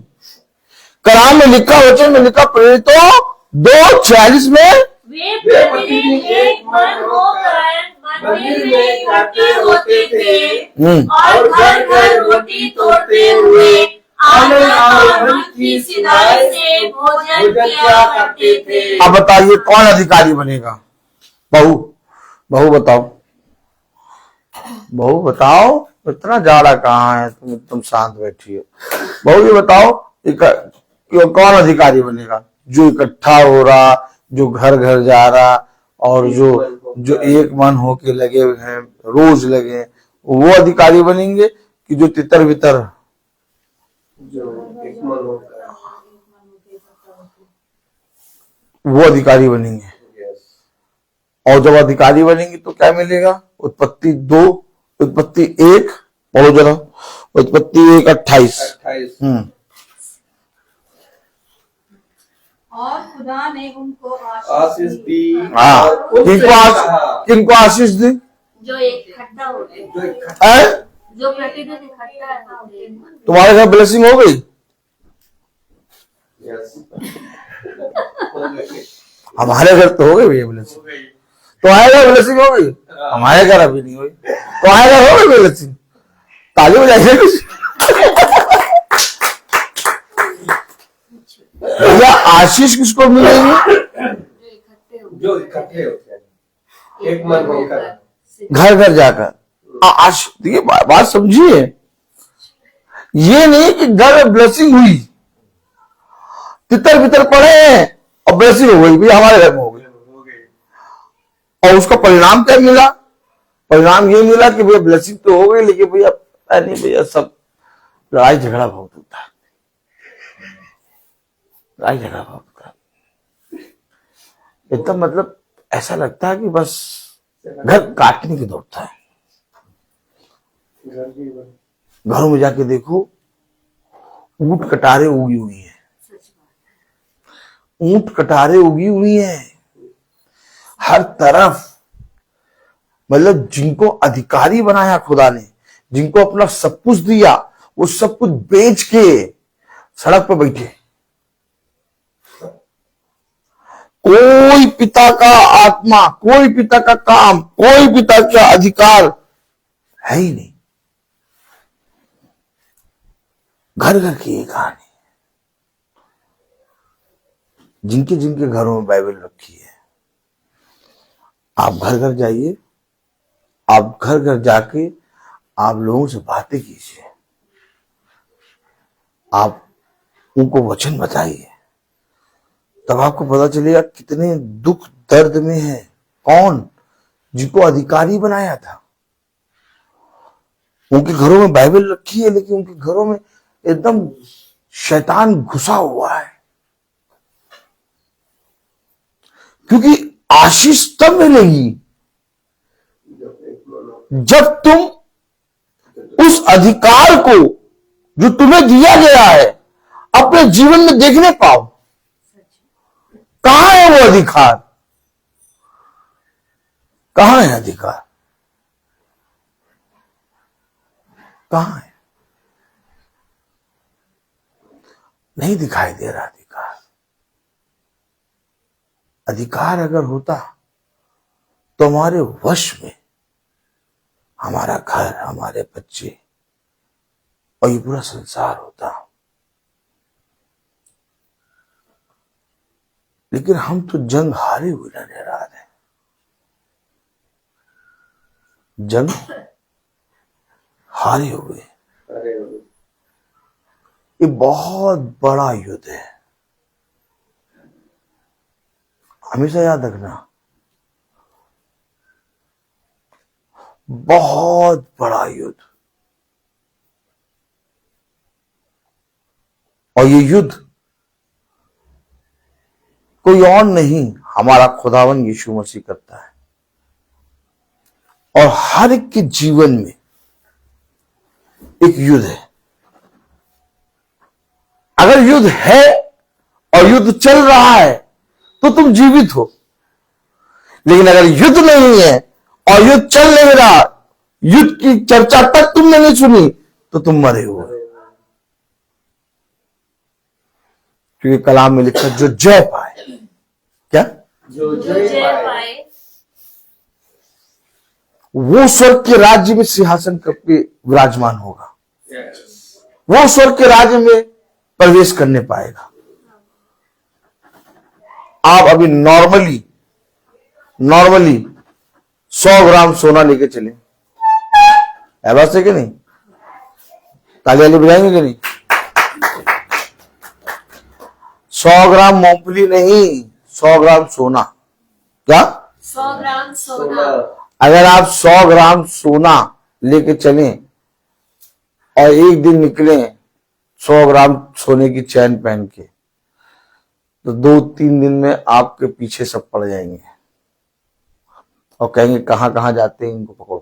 कलाम में लिखा, वचन में लिखा, प्रेरितों 2:46 में वे प्रतिदिन एक मन होकर मंदिर में इकट्ठे होते थे और घर घर रोटी तोड़ते हुए आनंद और मन की सिधाई से भोजन किया करते थे। अब बताइए कौन अधिकारी बनेगा? बहू बताओ, बहू बताओ, इतना जाड़ा कहाँ है, तुम शांत बैठी हो। बहू ये बताओ कौन अधिकारी बनेगा? जो इकट्ठा हो रहा, जो घर घर जा रहा, और जो एक मन होके लगे हुए हैं, रोज लगे, वो अधिकारी बनेंगे कि जो तितर बितर, जो एक मन होकर, वो अधिकारी बनेंगे? और जब अधिकारी बनेंगे तो क्या मिलेगा? उत्पत्ति 1 पढ़ो जरा, उत्पत्ति 1:28। और खुदा ने उनको आशीष दी। हाँ, किनको आशीष दी? जो इकट्ठा होते, जो प्रतिदिन इकट्ठा होते। तुम्हारे घर ब्लेसिंग हो गई? हमारे घर तो हो गई भैया ब्लेसिंग। तुम्हारे घर ब्लेसिंग हो गई? हमारे घर अभी नहीं हुई। तुम्हारे घर हो गई ब्लेसिंग? ताली बजाइए कुछ। भैया आशीष किसको मिलेगी? जो इकट्ठे होते हैं, एक मन होकर, घर घर जाकर। देखिए बात समझिए, ये नहीं कि घर में ब्लेसिंग हुई, तितर बितर पड़े हैं और ब्लेसिंग हो गई, भैया हमारे घर में हो गई। और उसका परिणाम क्या मिला? परिणाम ये मिला कि भैया ब्लेसिंग तो हो गई, लेकिन भैया नहीं भैया, सब लड़ाई झगड़ा बहुत होता है, लड़ाई झगड़ा बहुत होता है। एकदम मतलब ऐसा लगता है कि बस घर काटने की दौड़ता है। घरों में जाके देखो, ऊंट कटारे उगी हुई हैं, ऊंट कटारे उगी हुई हैं हर तरफ। मतलब जिनको अधिकारी बनाया खुदा ने, जिनको अपना सब कुछ दिया, वो सब कुछ बेच के सड़क पर बैठे। कोई पिता का आत्मा, कोई पिता का काम, कोई पिता का अधिकार है ही नहीं। घर घर की ये कहानी, जिनके जिनके घरों में बाइबल रखी है, आप घर घर जाइए, आप घर घर जाके आप लोगों से बातें कीजिए, आप उनको वचन बताइए, तब आपको पता चलेगा कितने दुख दर्द में है कौन जिनको अधिकारी बनाया था। उनके घरों में बाइबल रखी है, लेकिन उनके घरों में एकदम शैतान घुसा हुआ है। क्योंकि आशीष तब मिलेगी जब तुम उस अधिकार को जो तुम्हें दिया गया है अपने जीवन में देखने पाओ। कहां है वो अधिकार? कहां है अधिकार? कहां है? नहीं दिखाई दे रहा अधिकार। अधिकार अगर होता तो हमारे वश में हमारा घर, हमारे बच्चे और ये पूरा संसार होता। लेकिन हम तो जंग हारे हुए नजर आ रहे हैं। जंग हारे हुए। ये बहुत बड़ा युद्ध है, हमेशा याद रखना। बहुत बड़ा युद्ध। और ये युद्ध कोई और नहीं, हमारा खुदावन यीशु मसीह करता है। और हर एक के जीवन में एक युद्ध है। अगर युद्ध है और युद्ध चल रहा है तो तुम जीवित हो। लेकिन अगर युद्ध नहीं है और युद्ध चल नहीं रहा, युद्ध की चर्चा तक तुमने नहीं सुनी, तो तुम मरे हुए। क्योंकि कलाम में लिखा जो जय पाए, क्या? जो जय पाए वो स्वर्ग के राज्य में सिंहासन करके विराजमान होगा। वो स्वर्ग के राज्य में प्रवेश करने पाएगा। आप अभी नॉर्मली 100 ग्राम सोना लेके चले, है बात है कि नहीं? ताली बजाएंगे कि नहीं? 100 ग्राम मूंगफली नहीं, 100 ग्राम सोना। क्या? 100 ग्राम सोना। अगर आप 100 ग्राम सोना लेके चलें और एक दिन निकले 100 ग्राम सोने की चैन पहन के, तो 2-3 दिन में आपके पीछे सब पड़ जाएंगे और कहेंगे कहां कहां जाते हैं, इनको पकड़ो।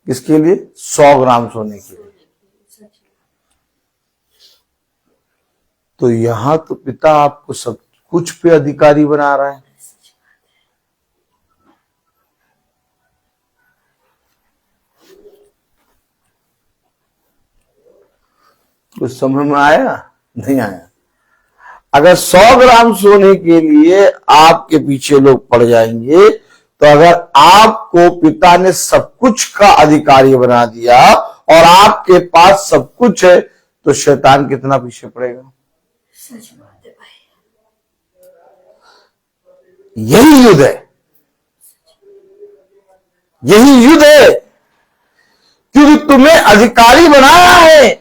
किसके लिए? 100 ग्राम सोने के लिए। तो यहां तो पिता आपको सब कुछ पे अधिकारी बना रहा है। कुछ समझ में आया? नहीं आया? अगर 100 ग्राम सोने के लिए आपके पीछे लोग पड़ जाएंगे, तो अगर आपको पिता ने सब कुछ का अधिकारी बना दिया और आपके पास सब कुछ है, तो शैतान कितना पीछे पड़ेगा? सच बात है भाई। यही युद्ध है, यही युद्ध है। क्योंकि तुम्हें अधिकारी बनाया है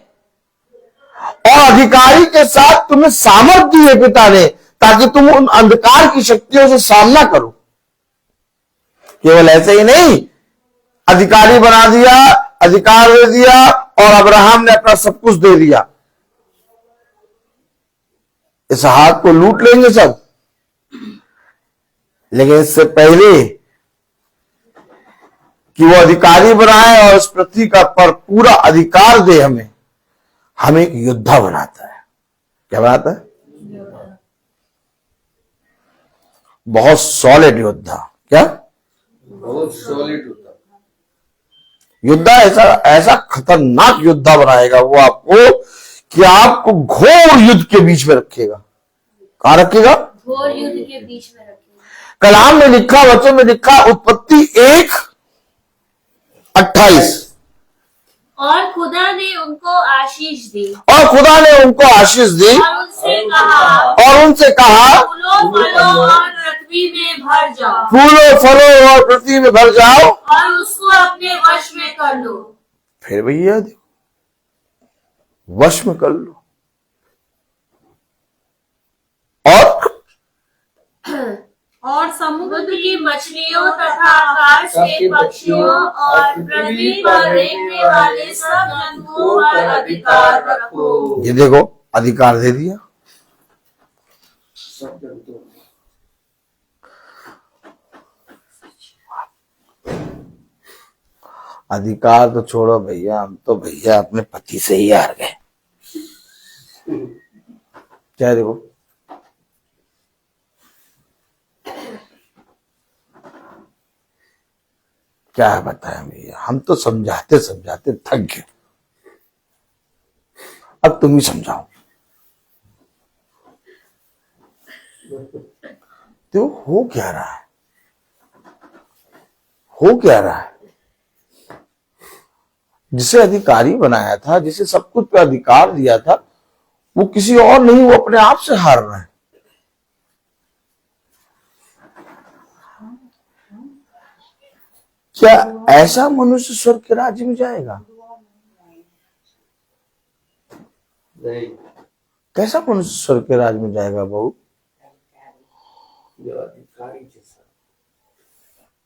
और अधिकारी के साथ तुम्हें सामर्थ्य दी है पिता ने, ताकि तुम उन अंधकार की शक्तियों से सामना करो। केवल ऐसे ही नहीं, अधिकारी बना दिया, अधिकार दे दिया और अब्राहम ने अपना सब कुछ दे दिया। इस हाथ को लूट लेंगे सब, लेकिन इससे पहले कि वो अधिकारी बनाए और इस पृथ्वी का पर पूरा अधिकार दे हमें एक योद्धा बनाता है। क्या बनाता है? बहुत सॉलिड योद्धा। क्या? बहुत सॉलिड होता। योद्धा ऐसा ऐसा खतरनाक योद्धा बनाएगा वो आपको कि आपको घोर युद्ध के बीच में रखेगा। कहां रखेगा? घोर युद्ध के बीच में रखेगा। कलाम में लिखा, वचन में लिखा, उत्पत्ति 1:28, और खुदा ने उनको आशीष दी और खुदा ने उनको आशीष दी और उनसे कहा फूलो फलो और पृथ्वी में भर जाओ फूलो फलो और पृथ्वी में भर जाओ और उसको अपने वश में कर लो। फिर भैया देखो, वश में कर लो। और समुद्र की मछलियों तथा आकाश के पक्षियों और पृथ्वी पर रेंगने वाले सब जंतुओं पर अधिकार रखो। ये देखो, अधिकार दे दिया। सब जंतु अधिकार तो छोड़ो भैया, हम तो भैया अपने पति से ही हार गए। क्या देखो, क्या बताएं भैया, हम तो समझाते समझाते थक गए। अब तुम ही समझाओ। तो हो क्या रहा है, हो क्या रहा है? जिसे अधिकारी बनाया था, जिसे सब कुछ पे अधिकार दिया था, वो किसी और नहीं, वो अपने आप से हार रहा है। क्या ऐसा मनुष्य स्वर्ग के राज्य में जाएगा? नहीं, कैसा मनुष्य स्वर्ग के राज्य में जाएगा बहू? जो अधिकारी जैसा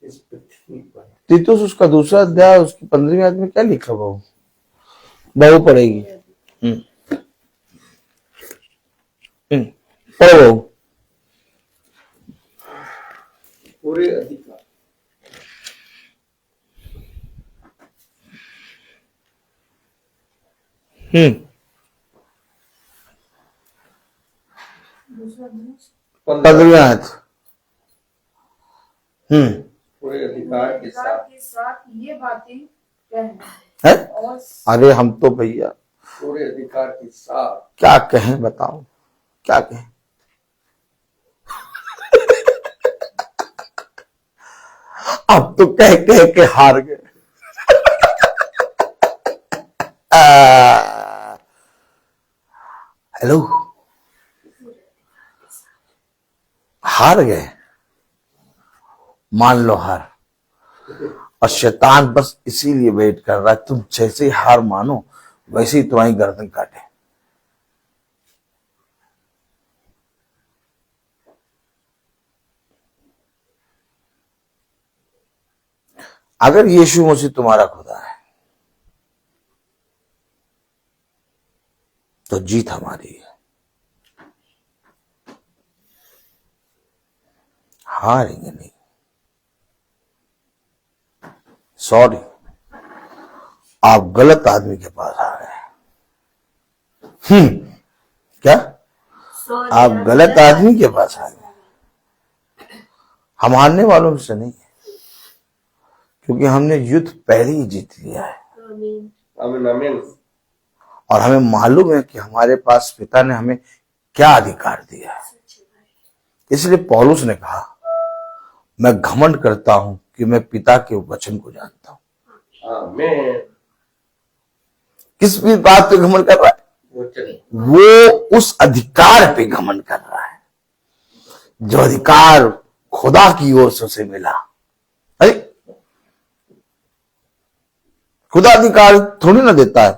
इस पृथ्वी पर। तीतुस उसका दूसरा अध्याय उसकी 15वीं आयत में क्या लिखा बहू? बहू पढ़ेगी। पढ़ो बहू। पूरे अधिकार पंद्रहवीं आयत। पूरे अधिकार के साथ ये बातें कहना है? और अरे हम तो भैया पूरे अधिकार के साथ क्या कहें, बताओ क्या कहें? अब तो कह कह के हार गए। हेलो, हार गए, मान लो हार। और शैतान बस इसीलिए वेट कर रहा है, तुम जैसे ही हार मानो वैसे ही तुम्हारी गर्दन काटे। अगर यीशु मसीह तुम्हारा खुदा है तो जीत हमारी है, हारेंगे नहीं। सॉरी, आप गलत आदमी के पास आ गए। क्या? आप गलत आदमी के पास आ गए। हम हारने वालों में से नहीं है, क्योंकि हमने युद्ध पहले ही जीत लिया है। आमीन आमीन। और हमें मालूम है कि हमारे पास पिता ने हमें क्या अधिकार दिया है। इसलिए पौलुस ने कहा, मैं घमंड करता हूं कि मैं पिता के वचन को जानता हूं। आमीन। किस भी बात पे घमंड कर रहा है? वो उस अधिकार पे घमंड कर रहा है जो अधिकार खुदा की ओर से उसे मिला। अरे खुदा अधिकार थोड़ी ना देता है,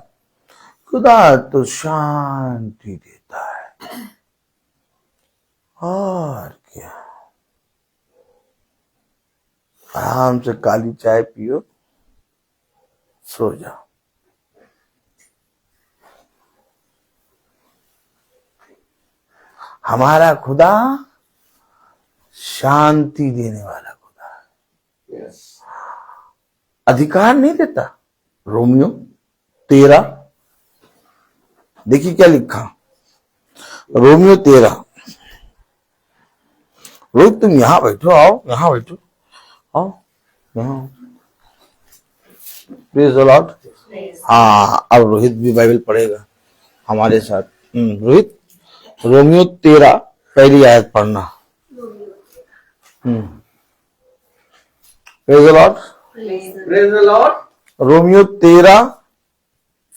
खुदा तो शांति देता है। और क्या, आराम से काली चाय पियो, सो जाओ। हमारा खुदा शांति देने वाला खुदा है। यस। अधिकार नहीं देता। रोमियो 13 देखिए क्या लिखा, रोमियो 13। रोहित तुम यहां बैठो, आओ यहां बैठो, आओ यहां प्रेज द लॉर्ड। हाँ, अब रोहित भी बाइबल पढ़ेगा हमारे साथ। रोहित, रोमियो 13 पहली आयत पढ़ना। Praise the Lord. Praise the Lord. Romeo 13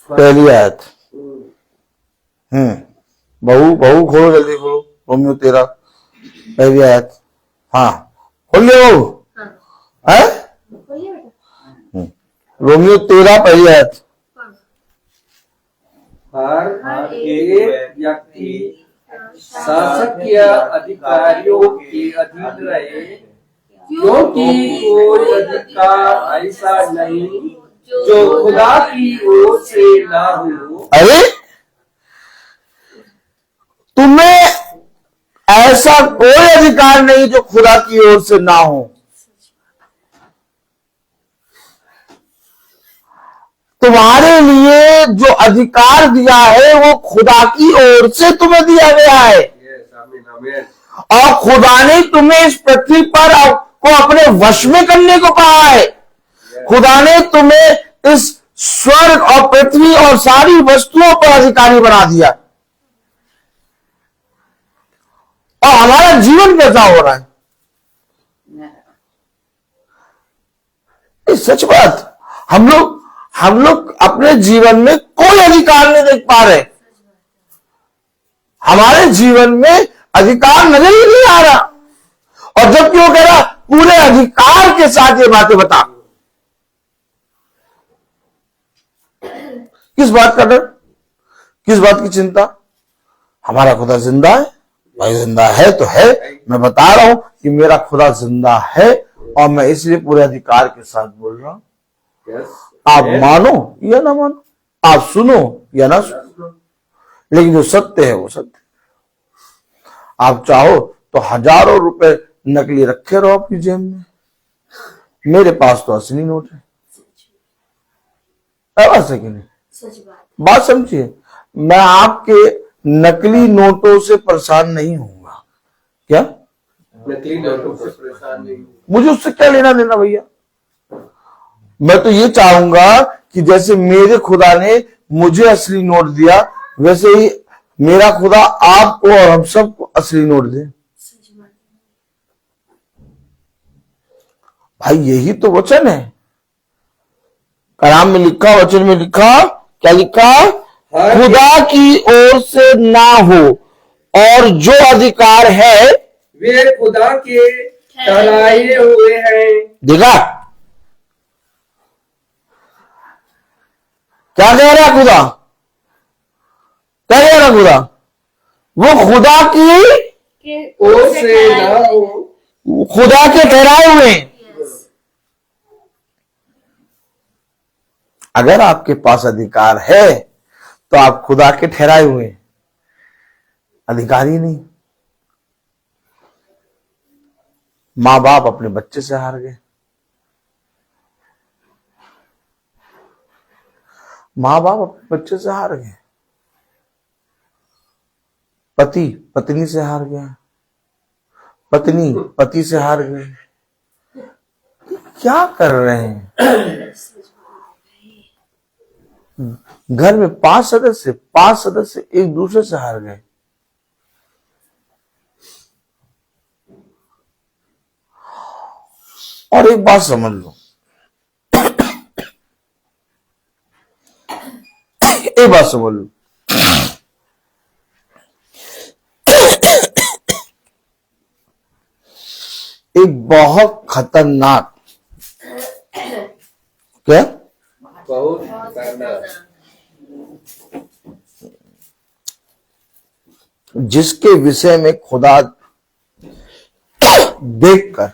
पहली आयत। बहू खोलो, जल्दी खोलो। रोमियो 13 पहली आयत। हाँ, खोलिए बहू। है रोमियो 13 पहली आयत। हर एक व्यक्ति शासक या अधिकारियों के अधीन रहे, क्योंकि कोई अधिकार ऐसा नहीं जो खुदा की ओर से ना हो। अरे, तुम्हें ऐसा कोई अधिकार नहीं जो खुदा की ओर से ना हो। तुम्हारे लिए जो अधिकार दिया है वो खुदा की ओर से तुम्हें दिया गया है। और खुदा ने तुम्हें इस पृथ्वी पर को अपने वश में करने को कहा है। खुदा ने तुम्हें इस स्वर्ग और पृथ्वी और सारी वस्तुओं पर अधिकारी बना दिया। और हमारा जीवन कैसा हो रहा है? ये सच बात। हम लोग अपने जीवन में कोई अधिकार नहीं देख पा रहे। हमारे जीवन में अधिकार नजर ही नहीं आ रहा। और जबकि वो कह रहा पूरे अधिकार के साथ ये बातें बता। किस बात का डर, किस बात की चिंता? हमारा खुदा जिंदा है भाई, जिंदा है तो है। मैं बता रहा हूं कि मेरा खुदा जिंदा है और मैं इसलिए पूरे अधिकार के साथ बोल रहा हूं। आप मानो या ना मानो, आप सुनो या ना सुनो, लेकिन जो सत्य है वो सत्य। आप चाहो तो हजारों रुपए नकली रखे रहो अपनी जेब में, मेरे पास तो असली नोट है। बात है कि नहीं? बात समझिए, मैं आपके नकली नोटों से परेशान नहीं होऊंगा। क्या नकली नोटों से परेशान नहीं? मुझे उससे क्या लेना देना भैया। मैं तो ये चाहूंगा कि जैसे मेरे खुदा ने मुझे असली नोट दिया, वैसे ही मेरा खुदा आपको और हम सबको असली नोट दे। भाई यही तो वचन है। कलाम में लिखा, वचन में लिखा, क्या लिखा? खुदा की ओर से ना हो और जो अधिकार है वे खुदा के ठहराए हुए हैं। देखा क्या कह रहा खुदा? क्या कह रहा खुदा? वो खुदा की ओर से ना हो, खुदा के ठहराए हुए हैं। अगर आपके पास अधिकार है तो आप खुदा के ठहराए हुए हैं, अधिकारी नहीं। मां बाप अपने बच्चे से हार गए, मां बाप अपने बच्चे से हार गए, पति पत्नी से हार गया, पत्नी पति से हार गए। क्या कर रहे हैं? घर में 5 सदस्य एक दूसरे से हार गए। और एक बात समझ लो, एक बात समझ लो, एक बहुत खतरनाक, क्या बहुत खतरनाक, जिसके विषय में खुदा देखकर,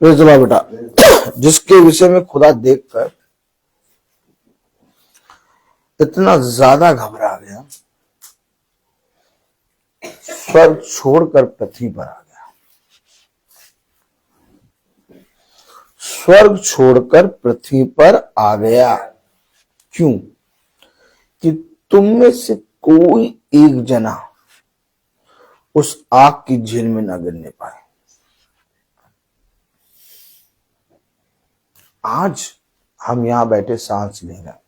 बेटा, जिसके विषय में खुदा देखकर इतना ज्यादा घबरा गया, स्वर्ग छोड़कर पृथ्वी पर आ गया। स्वर्ग छोड़कर पृथ्वी पर आ गया। क्यों? कि तुम में से कोई एक जना उस आग की झील में न गिरने पाए। आज हम यहां बैठे सांस ले रहे हैं,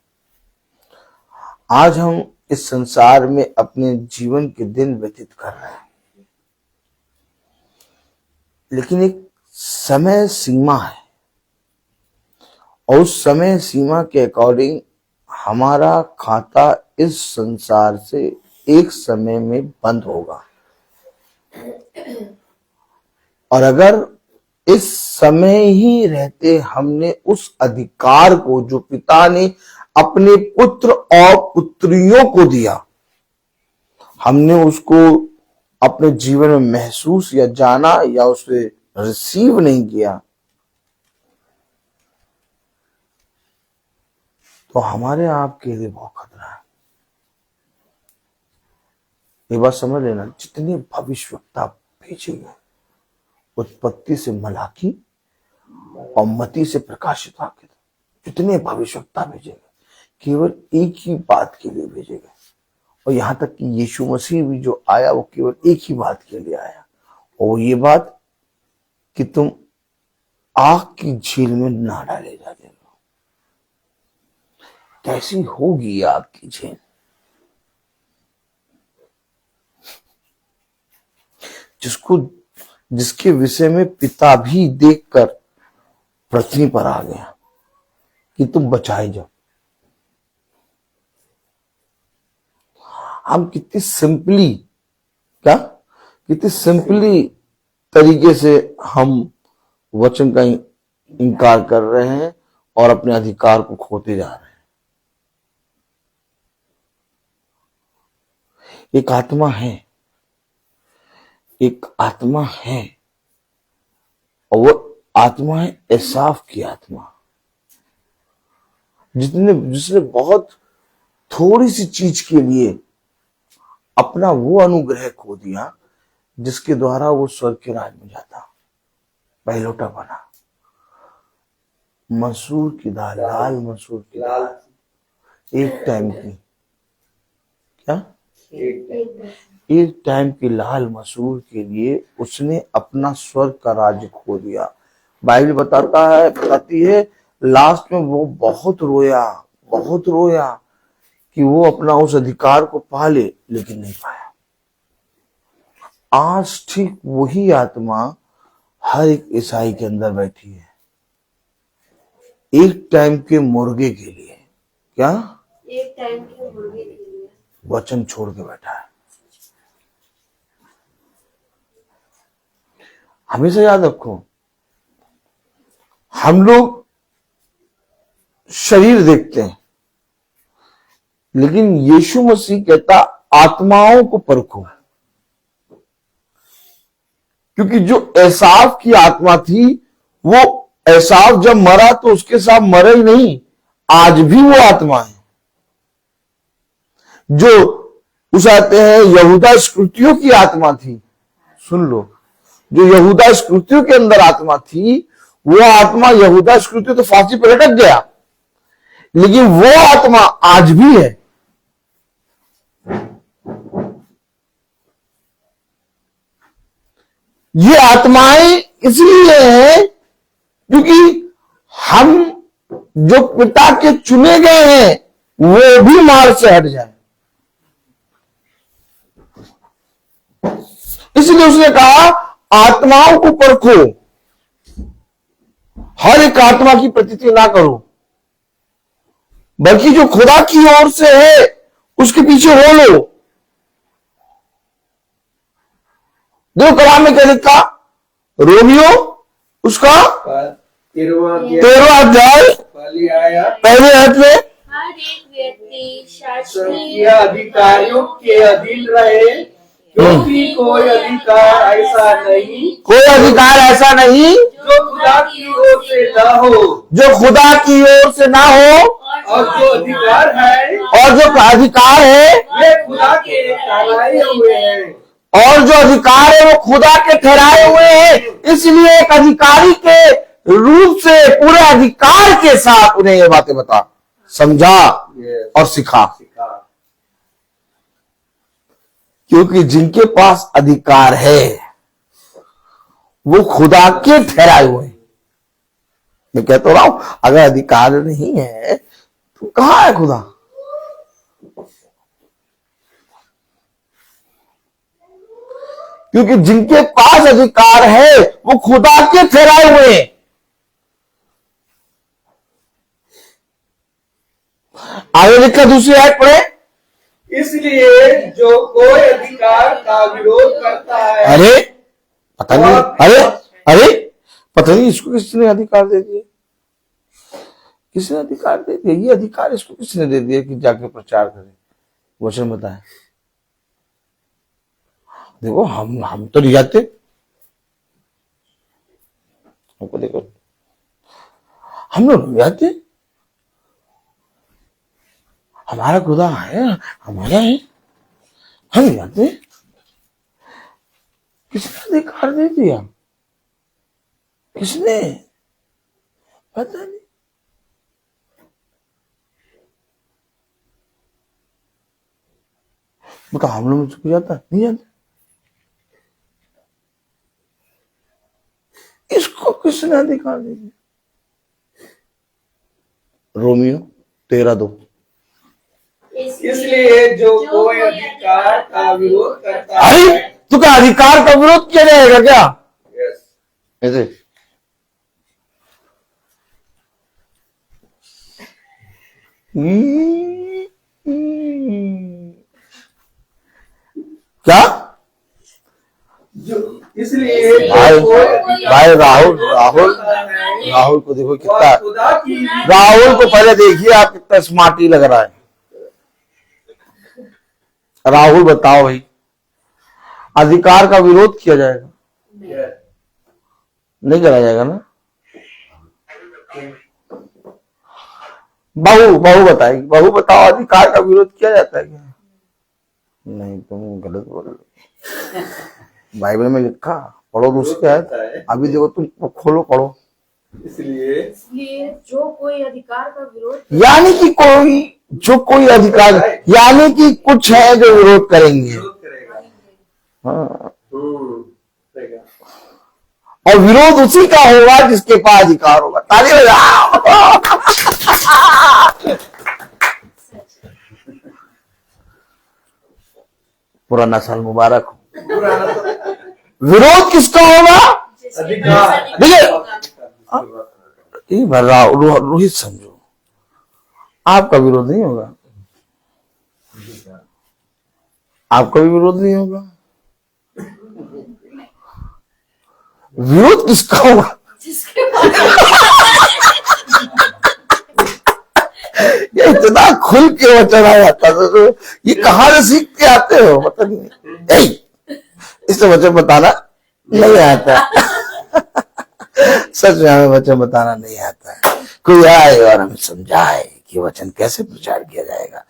आज हम इस संसार में अपने जीवन के दिन व्यतीत कर रहे हैं, लेकिन एक समय सीमा है और उस समय सीमा के अकॉर्डिंग हमारा खाता इस संसार से एक समय में बंद होगा। और अगर इस समय ही रहते हमने उस अधिकार को जो पिता ने अपने पुत्र और पुत्रियों को दिया, हमने उसको अपने जीवन में महसूस या जाना या उसे रिसीव नहीं किया, तो हमारे आप के लिए बहुत खतरा है। ये बात समझ लेना, जितने भविष्यवक्ता भेजे गए, उत्पत्ति से मलाकी और मती से प्रकाशित वाक्य, जितने भविष्यवक्ता भेजे गए केवल एक ही बात के लिए भेजे गए। और यहां तक कि यीशु मसीह भी जो आया वो केवल एक ही बात के लिए आया, और ये बात कि तुम आग की झील में ना डाले जाते हो। कैसी होगी आग की झील? जिसके विषय में पिता भी देखकर पृथ्वी पर आ गया कि तुम बचाए जाओ। हम कितनी सिंपली तरीके से हम वचन का इनकार कर रहे हैं और अपने अधिकार को खोते जा रहे हैं। एक आत्मा है और वो आत्मा है एसाफ की आत्मा, जिसने बहुत थोड़ी सी चीज के लिए अपना वो अनुग्रह खो दिया जिसके द्वारा वो स्वर्ग के राज में जाता, पहलौठा बना। मसूर की दाल, लाल मसूर की दाल, एक टाइम की, क्या एक टाइम की लाल मसूर के लिए उसने अपना स्वर्ग का राज्य खो दिया। बाइबल बताती है लास्ट में वो बहुत रोया कि वो अपना उस अधिकार को पा ले, लेकिन नहीं पाया। आज ठीक वही आत्मा हर एक ईसाई के अंदर बैठी है, एक टाइम के मुर्गे के लिए, क्या एक टाइम के मुर्गे के लिए वचन छोड़ के बैठा है। हमेशा याद रखो, हम लोग शरीर देखते हैं, लेकिन यीशु मसीह कहता आत्माओं को परखो, क्योंकि जो एसाव की आत्मा थी, वो एसाव जब मरा तो उसके साथ मरा ही नहीं, आज भी वो आत्मा है जो उस आते हैं यहूदा स्कृतियों की आत्मा थी। सुन लो, जो यहूदा स्कृतियों के अंदर आत्मा थी, वो आत्मा यहूदा स्कृतियों तो फांसी पर लटक गया, लेकिन वो आत्मा आज भी है। ये आत्माएं इसलिए हैं क्योंकि हम जो पिता के चुने गए हैं वो भी मार्ग से हट जाए। इसलिए उसने कहा आत्माओं को परखो, हर एक आत्मा की प्रतीति ना करो, बल्कि जो खुदा की ओर से है उसके पीछे हो लो। देखो कलाम में क्या लिखा, रोमियो उसका 13वां अध्याय पहले आयत में, हर एक व्यक्ति शासकीय अधिकारियों के अधीन रहे, क्योंकि कोई अधिकार ऐसा नहीं जो खुदा की ओर से ना हो, और जो अधिकार है वे खुदा के ठहराए हुए हैं, वो खुदा के ठहराए हुए हैं। इसलिए एक अधिकारी के रूप से पूरे अधिकार के साथ उन्हें ये बातें बता, समझा और सिखा, क्योंकि जिनके पास अधिकार है वो खुदा के ठहराए हुए हैं। मैं कह तो रहा हूं, अगर अधिकार नहीं है तो कहां है खुदा? क्योंकि जिनके पास अधिकार है वो खुदा के ठहराए हुए हैं। आगे लिखा दूसरी आयत पढ़े। इसलिए जो कोई अधिकार का विरोध करता है, अरे पता नहीं, अरे पता नहीं इसको किसने अधिकार दे दिया, किसने अधिकार दे दिया? ये अधिकार इसको किसने दे दिया कि जाके प्रचार करे? वचन बताए। देखो हम तो नहीं जाते, हमको देखो, हम लोग नहीं जाते, हमारा खुदा है, हमारा है, हम नहीं जाते। किसने अधिकार दे दिया? किसने? पता नहीं। मतलब हम लोग में जाता नहीं जाता। इसको किसने अधिकार दे दिया? रोमियो 13:2। इसलिए जो कोई अधिकार का विरोध करता अरे है, तो क्या अधिकार का विरोध किया जाएगा क्या? यस, ऐसे क्या जो इसलिए भाई जो कोई अधिकार भाई राहुल राहुल करता है, राहुल को देखो वह कितना, खुदा की राहुल को पहले देखिए आप कितना स्मार्टी लग रहा है। राहुल बताओ भाई, अधिकार का विरोध किया जाएगा? नहीं करा जाएगा ना? बहू बताएगी, बहू बताओ, अधिकार का विरोध किया जाता है क्या? नहीं, तुम गलत बोल रहे हो। बाइबल में लिखा, पढ़ो दूसरी आयत। अभी देखो तुम खोलो पढ़ो। इसलिए जो कोई अधिकार का विरोध, यानी कि जो कोई अधिकार, यानी कि कुछ है जो विरोध करेंगे। विरोध करेगा। हाँ, करेगा। और विरोध उसी का होगा जिसके पास अधिकार होगा। ताली बजाओ। पुराना साल मुबारक हो। विरोध किसका होगा? अधिकार। देखिए रोहित समझो, आपका विरोध नहीं होगा, आपका भी विरोध नहीं होगा। विरोध किसका होगा? ये इतना खुल के वचन आ जाता है, तो ये कहां से सीख के आते हो? पता नहीं, इससे वचन बताना नहीं आता। सच में हमें वचन बताना नहीं आता है। कोई आए और हमें समझाए कि वचन कैसे प्रचार किया जाएगा।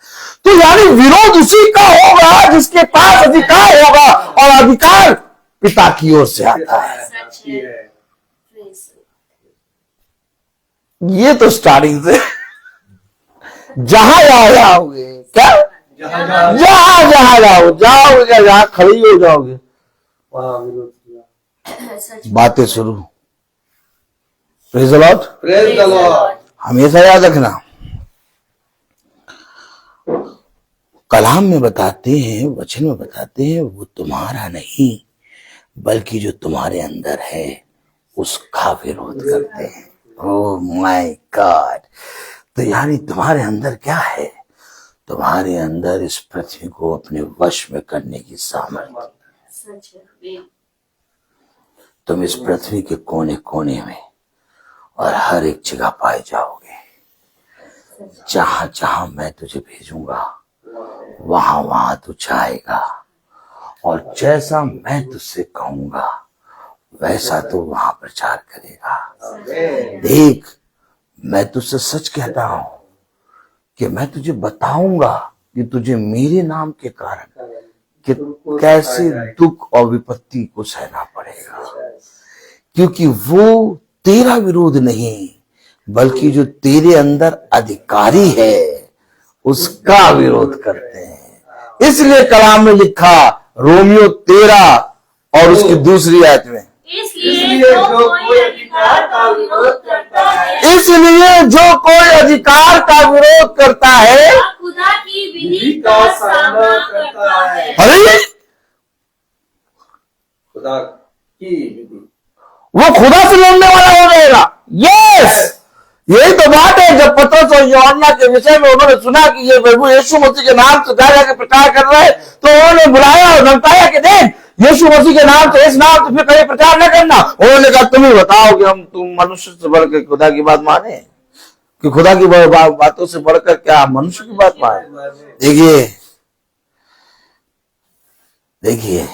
तो यानी विरोध उसी का होगा जिसके पास अधिकार होगा, और अधिकार पिता की ओर से आता है। ये तो स्टार्टिंग से जहां जाओगे, क्या जहां जाओगे क्या, जहां खड़ी हो जाओगे वहाँ विरोध किया। बातें शुरू। Praise the Lord. Praise the Lord. हमेशा याद रखना, कलाम में बताते हैं, वचन में बताते हैं, वो तुम्हारा नहीं बल्कि जो तुम्हारे अंदर है उसका विरोध करते हैं। Oh my God. तो यानी तुम्हारे अंदर क्या है? तुम्हारे अंदर इस पृथ्वी को अपने वश में करने की सामर्थ्य। तुम इस पृथ्वी के कोने कोने में और हर एक जगह पाए जाओगे। जहां जहां मैं तुझे भेजूंगा वहां वहां तू जाएगा, और जैसा मैं तुझसे कहूंगा वैसा तू वहां प्रचार करेगा। देख, मैं तुझसे सच कहता हूं कि मैं तुझे बताऊंगा कि तुझे मेरे नाम के कारण कि कैसे दुख और विपत्ति को सहना पड़ेगा, क्योंकि वो तेरा विरोध नहीं बल्कि जो तेरे अंदर अधिकारी है उसका विरोध करते हैं। इसलिए कलाम में लिखा, रोमियो 13 और उसकी दूसरी आयत में, इसलिए जो कोई अधिकार का विरोध करता है, इसलिए जो कोई अधिकार का विरोध करता है वह खुदा की विधि का सामना करता है। अरे खुदा की विधि, वो खुदा से लड़ने वाला हो जाएगा। यस, यही तो बात है। जब पतरस और यूहन्ना के विषय में उन्होंने सुना कि ये प्रभु यीशु मसीह के नाम से जाके प्रचार कर रहे हैं, तो उन्होंने बुलाया और धमकाया कि देख यीशु मसीह के नाम से, इस नाम से फिर कहीं प्रचार न करना। उन्होंने कहा तुम ही बताओ कि तुम मनुष्य से बढ़कर खुदा की बात माने, कि खुदा की बातों से बढ़कर क्या मनुष्य की बात माने। देखिए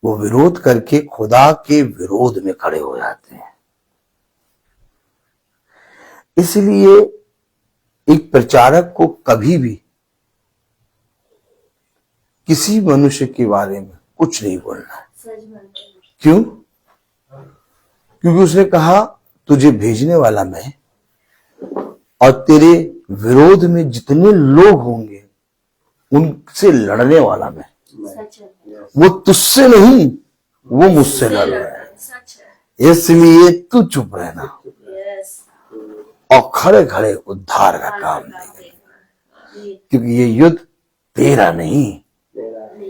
वो विरोध करके खुदा के विरोध में खड़े हो जाते हैं। इसलिए एक प्रचारक को कभी भी किसी मनुष्य के बारे में कुछ नहीं बोलना है। क्यों? क्योंकि उसने कहा तुझे भेजने वाला मैं, और तेरे विरोध में जितने लोग होंगे उनसे लड़ने वाला मैं। वो तुझसे नहीं, वो मुझसे लड़ रहा है। इसलिए तू चुप रहना और खड़े खड़े उद्धार का काम नहीं, क्योंकि ये युद्ध तेरा नहीं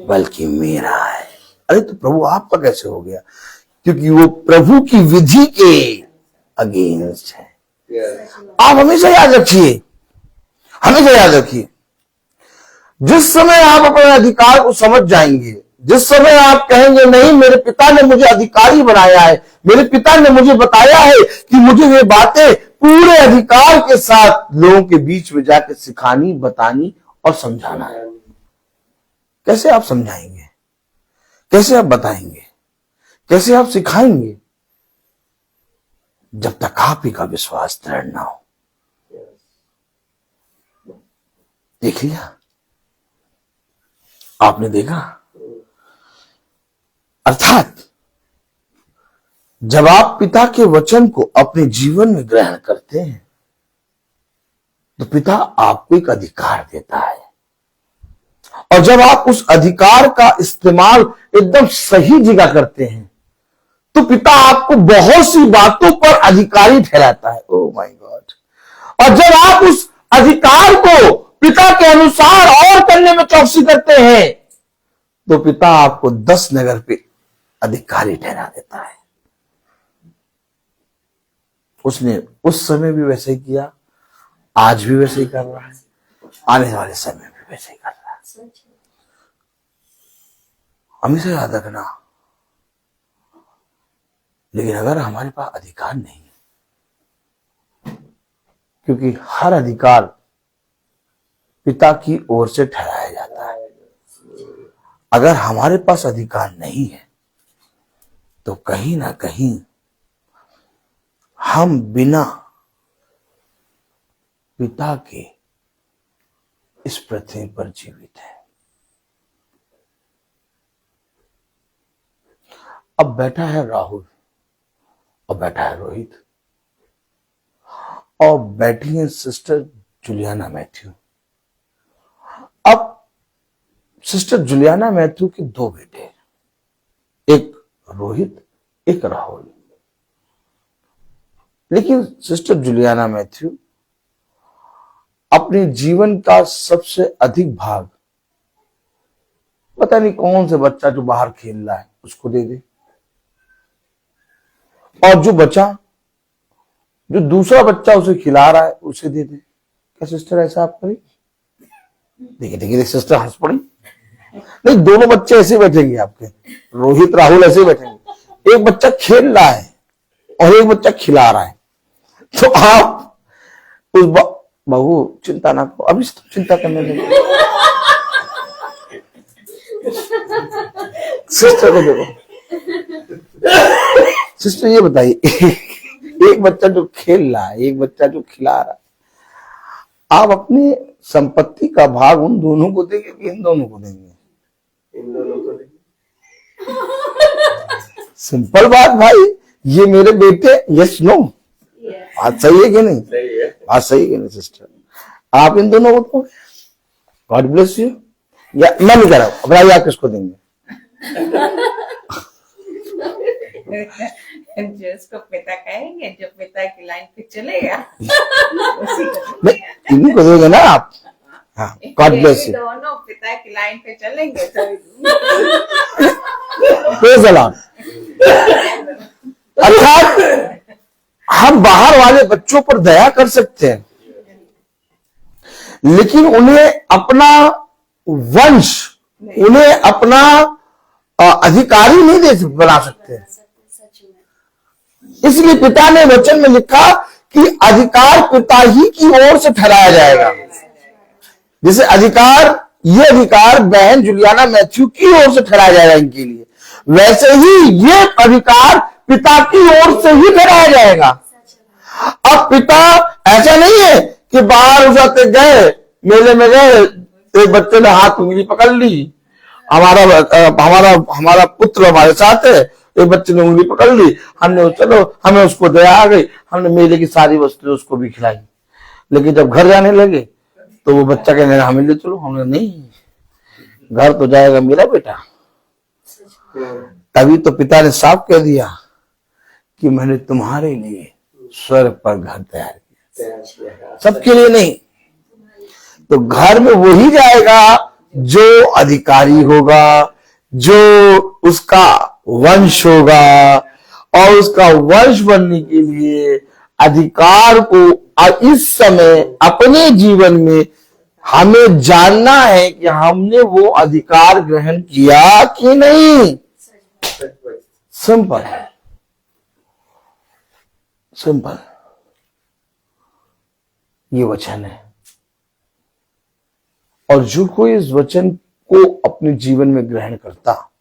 बल्कि मेरा है। अरे तो प्रभु आपका कैसे हो गया? क्योंकि वो प्रभु की विधि के अगेंस्ट है। आप हमेशा याद रखिए, हमेशा याद रखिए, जिस समय आप अपने अधिकार को समझ जाएंगे, जिस समय आप कहेंगे नहीं मेरे पिता ने मुझे अधिकारी बनाया है, मेरे पिता ने मुझे बताया है कि मुझे ये बातें पूरे अधिकार के साथ लोगों के बीच में जाकर सिखानी, बतानी और समझाना है। कैसे आप समझाएंगे? कैसे आप बताएंगे? कैसे आप सिखाएंगे? जब तक आप ही का विश्वास दृढ़ ना हो। देख लिया? आपने देखा? अर्थात जब आप पिता के वचन को अपने जीवन में ग्रहण करते हैं तो पिता आपको एक अधिकार देता है, और जब आप उस अधिकार का इस्तेमाल एकदम सही जगह करते हैं तो पिता आपको बहुत सी बातों पर अधिकारी ठहराता है। Oh my God. और जब आप उस अधिकार को पिता के अनुसार और करने में चौकसी करते हैं तो पिता आपको 10 नगर पे अधिकारी ठहरा देता है। उसने उस समय भी वैसे ही किया, आज भी वैसे ही कर रहा है, आने वाले समय में भी वैसे ही कर रहा है। हमेशा याद रखना। लेकिन अगर हमारे पास अधिकार नहीं, क्योंकि हर अधिकार पिता की ओर से ठहराया जाता है, अगर हमारे पास अधिकार नहीं है तो कहीं ना कहीं हम बिना पिता के इस पृथ्वी पर जीवित हैं। अब बैठा है राहुल और बैठा है रोहित और बैठी है सिस्टर जुलियाना मैथ्यू। अब सिस्टर जुलियाना मैथ्यू के 2 बेटे, एक रोहित, एक राहुल। लेकिन सिस्टर जुलियाना मैथ्यू अपने जीवन का सबसे अधिक भाग पता नहीं कौन से बच्चा जो बाहर खेल रहा है उसको दे दे, और जो बच्चा जो दूसरा बच्चा उसे खिला रहा है उसे दे दे। क्या सिस्टर ऐसा आप करें? देखिए देखिए सिस्टर हंस पड़ी। नहीं, दोनों बच्चे ऐसे बैठेंगे आपके, रोहित राहुल ऐसे बैठेंगे। एक बच्चा खेल रहा है और एक बच्चा खिला रहा है, तो आप उस बाबू चिंता ना करो, अभी तो चिंता करने लगे। सिस्टर को देखो, सिस्टर ये बताइए, एक बच्चा जो खेल रहा है, एक बच्चा जो खिला रहा है, आप अपनी संपत्ति का भाग उन दोनों को देंगे कि इन दोनों को देंगे? इन दोनों को देंगे। सिंपल बात भाई, ये मेरे बेटे, यस नो, बात सही है कि नहीं? सही है। बात सही है कि नहीं सिस्टर? आप इन दोनों को दोगे, गॉड ब्लेस यू। या मैं नहीं कह रहा हूं, बताइए आप किसको देंगे? जो उसको पिता कहेंगे, जो पिता की लाइन पे चलेगा उसी को नहीं, इन्हीं को दोगे ना आप। हाँ, गॉड ब्लेस यू। दोनों पिता की लाइन पे चलेंगे तो प्रेज द लॉर्ड। अर्थात हम बाहर वाले बच्चों पर दया कर सकते हैं, लेकिन उन्हें अपना वंश, उन्हें अपना अधिकारी नहीं बना सकते। सच में इसलिए पिता ने वचन में लिखा कि अधिकार पिता ही की ओर से ठहराया जाएगा। जैसे ये अधिकार बहन जुलियाना मैथ्यू की ओर से ठहराया जाएगा इनके लिए, वैसे ही ये अधिकार पिता की ओर से ही ठहराया जाएगा। अब पिता ऐसा नहीं है कि बाहर जाते गए, मेले में गए, एक बच्चे ने हाथ उंगली पकड़ ली, हमारा पुत्र हमारे साथ है, एक बच्चे ने उंगली पकड़ ली, हमने चलो, हमें उसको दया आ गई, हमने मेले की सारी वस्तुएं उसको भी खिलाई। लेकिन जब घर जाने लगे तो वो बच्चा कहने लगा हमें ले चलो। हमने नहीं, घर तो जाएगा मेरा बेटा। तभी तो पिता ने साफ कह दिया कि मैंने तुम्हारे लिए स्वर्ग पर घर तैयार किया, सबके लिए नहीं। तो घर में वही जाएगा जो अधिकारी होगा, जो उसका वंश होगा, और उसका वंश बनने के लिए अधिकार को इस समय अपने जीवन में हमें जानना है कि हमने वो अधिकार ग्रहण किया कि नहीं। सिंपल सिंपल ये वचन है। और जो कोई इस वचन को अपने जीवन में ग्रहण करता,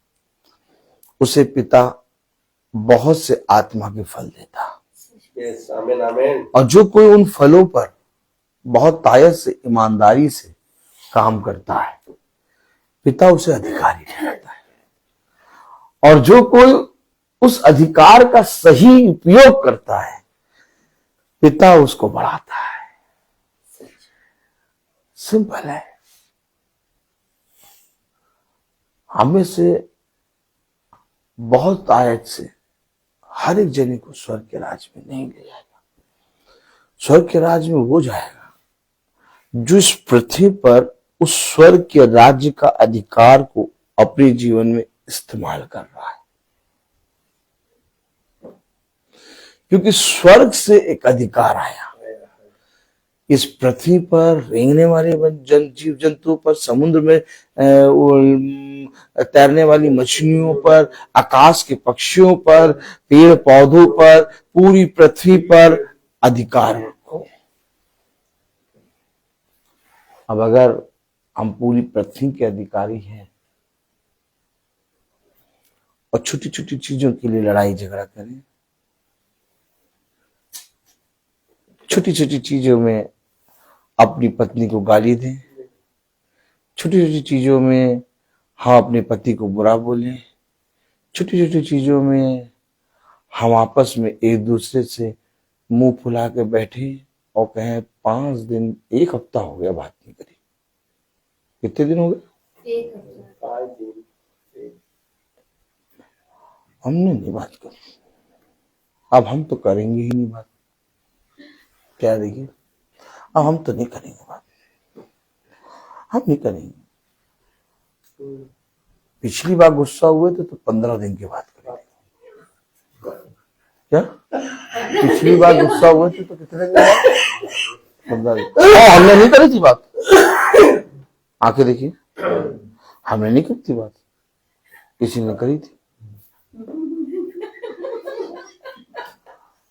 उसे पिता बहुत से आत्मा के फल देता। आमीन आमीन। और जो कोई उन फलों पर बहुत तायत से, ईमानदारी से काम करता है, पिता उसे अधिकारी ठहराता है। और जो कोई उस अधिकार का सही उपयोग करता है, पिता उसको बढ़ाता है। सिंपल है। हमें से बहुत आयत से हर एक जने को स्वर्ग के राज में नहीं ले जाएगा। स्वर्ग के राज में वो जाएगा जो इस पृथ्वी पर उस स्वर्ग के राज्य का अधिकार को अपने जीवन में इस्तेमाल कर रहा है। क्योंकि स्वर्ग से एक अधिकार आया, इस पृथ्वी पर रेंगने वाले जीव जंतुओं पर, समुद्र में तैरने वाली मछलियों पर, आकाश के पक्षियों पर, पेड़ पौधों पर, पूरी पृथ्वी पर अधिकार रखो। अब अगर हम पूरी पृथ्वी के अधिकारी हैं और छोटी छोटी चीजों के लिए लड़ाई झगड़ा करें, छोटी छोटी चीजों में अपनी पत्नी को गाली दें, छोटी छोटी चीजों में हम अपने पति को बुरा बोलें, छोटी छोटी चीजों में हम आपस में एक दूसरे से मुंह फुला के बैठे और कहें 5 दिन, 1 हफ्ता हो गया बात नहीं करी। कितने दिन हो गए? 1 हफ्ता। हमने नहीं बात करी, अब हम तो करेंगे ही नहीं बात। क्या देखिए, अब हम तो नहीं करेंगे बात, हम नहीं करेंगे। पिछली बार गुस्सा हुए थे तो 15 दिन के बाद करेंगे। क्या पिछली बार गुस्सा हुए थे तो कितने दिन बाद? 15 दिन। हमने नहीं करी थी बात। आके देखिए, हमने नहीं करी थी बात, किसी ने करी थी।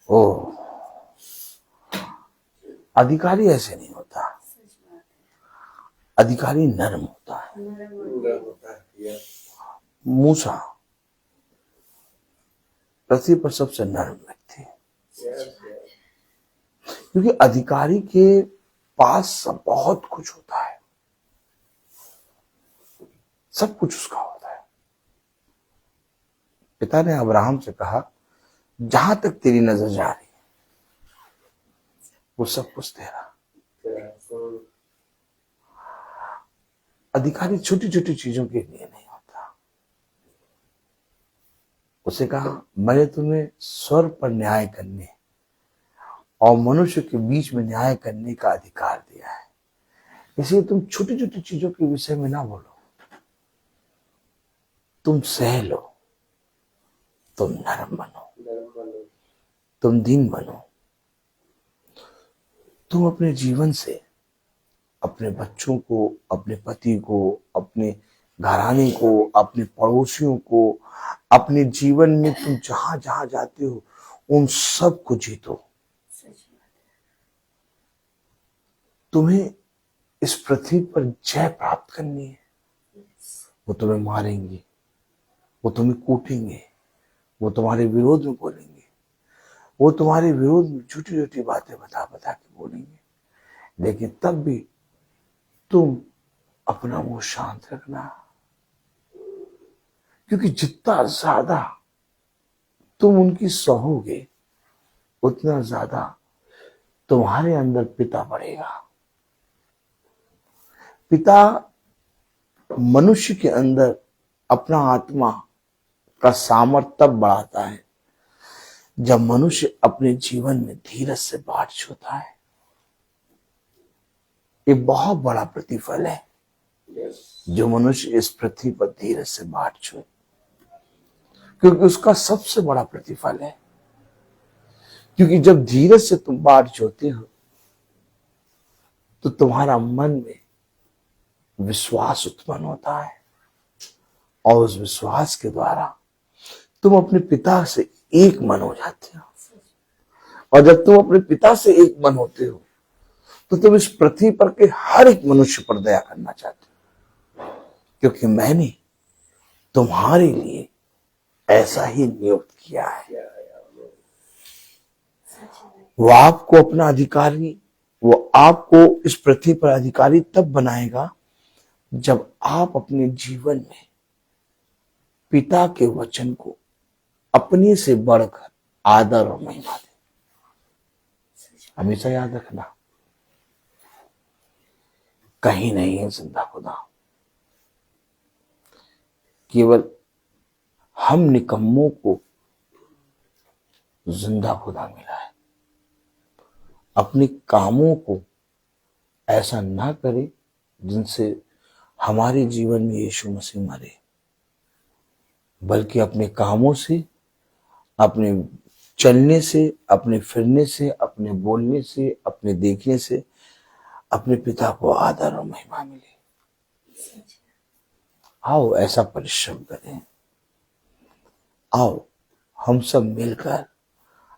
ओ, अधिकारी ऐसे नहीं होता, अधिकारी नर्म होता है। मूसा पृथ्वी पर सबसे नर्म व्यक्ति है, क्योंकि अधिकारी के पास सब बहुत कुछ होता है, सब कुछ उसका होता है। पिता ने अब्राहम से कहा, जहां तक तेरी नजर जा रही है वो सब कुछ तेरा। अधिकारी छोटी छोटी चीजों के लिए नहीं होता, उसे कहा, मैंने तुम्हें स्वर्ग पर न्याय करने और मनुष्य के बीच में न्याय करने का अधिकार दिया है, इसलिए तुम छोटी छोटी चीजों के विषय में ना बोलो, तुम सह लो, तुम नरम बनो, तुम दीन बनो। तुम अपने जीवन से अपने बच्चों को, अपने पति को, अपने घराने को, अपने पड़ोसियों को, अपने जीवन में तुम जहां जहां जाते हो उन सब को जीतो। तुम्हें इस पृथ्वी पर जय प्राप्त करनी है। वो तुम्हें मारेंगे, वो तुम्हें कूटेंगे, वो तुम्हारे विरोध में बोलेंगे, वो तुम्हारे विरोध में झूठी झूठी बातें बता बता के बोलेंगे, लेकिन तब भी तुम अपना मुंह शांत रखना, क्योंकि जितना ज्यादा तुम उनकी सहोगे उतना ज्यादा तुम्हारे अंदर पिता बढ़ेगा। पिता मनुष्य के अंदर अपना आत्मा का सामर्थ्य तब बढ़ाता है जब मनुष्य अपने जीवन में धीरज से बाट छोड़ता है। ये बहुत बड़ा प्रतिफल है जो मनुष्य इस पृथ्वी पर धीरज से बाट छोड़े, क्योंकि उसका सबसे बड़ा प्रतिफल है। क्योंकि जब धीरज से तुम बाट छोड़ते हो तो तुम्हारा मन में विश्वास उत्पन्न होता है और उस विश्वास के द्वारा तुम अपने पिता से एक मन हो जाते हो। और जब तुम अपने पिता से एक मन होते हो तो तुम इस पृथ्वी पर के हर एक मनुष्य पर दया करना चाहते हो, क्योंकि मैंने तुम्हारे लिए ऐसा ही नियुक्त किया है। वो आपको अपना अधिकारी, वो आपको इस पृथ्वी पर अधिकारी तब बनाएगा जब आप अपने जीवन में पिता के वचन को अपने से बढ़कर आदर और महिमा दें। हमेशा याद रखना, कहीं नहीं है जिंदा खुदा, केवल हम निकम्मों को जिंदा खुदा मिला है। अपने कामों को ऐसा ना करें जिनसे हमारे जीवन में यीशु मसीह मरे, बल्कि अपने कामों से, अपने चलने से, अपने फिरने से, अपने बोलने से, अपने देखने से अपने पिता को आदर और महिमा मिले। आओ ऐसा परिश्रम करें, आओ हम सब मिलकर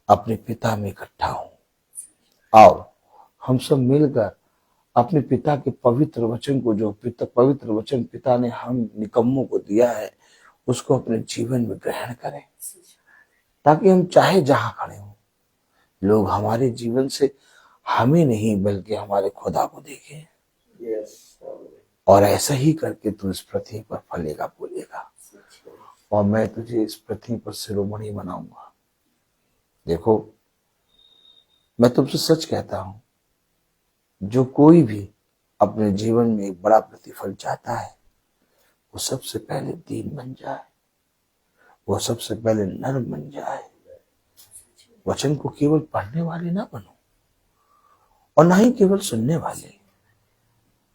अपने पिता में इकट्ठा हों। आओ हम सब मिलकर अपने पिता के पवित्र वचन को, जो पवित्र वचन पिता ने हम निकम्मों को दिया है, उसको अपने जीवन में ग्रहण करें, ताकि हम चाहे जहां खड़े हों लोग हमारे जीवन से हमें नहीं बल्कि हमारे खुदा को देखें। और ऐसा ही करके तू इस पृथ्वी पर फलेगा फूलेगा और मैं तुझे इस पृथ्वी पर शिरोमणि बनाऊंगा। देखो, मैं तुमसे सच कहता हूं, जो कोई भी अपने जीवन में एक बड़ा प्रतिफल चाहता है वो सबसे पहले दीन बन जाए, वो सबसे पहले नर्म बन जाए। वचन को केवल पढ़ने वाले ना बनो और ना ही केवल सुनने वाले,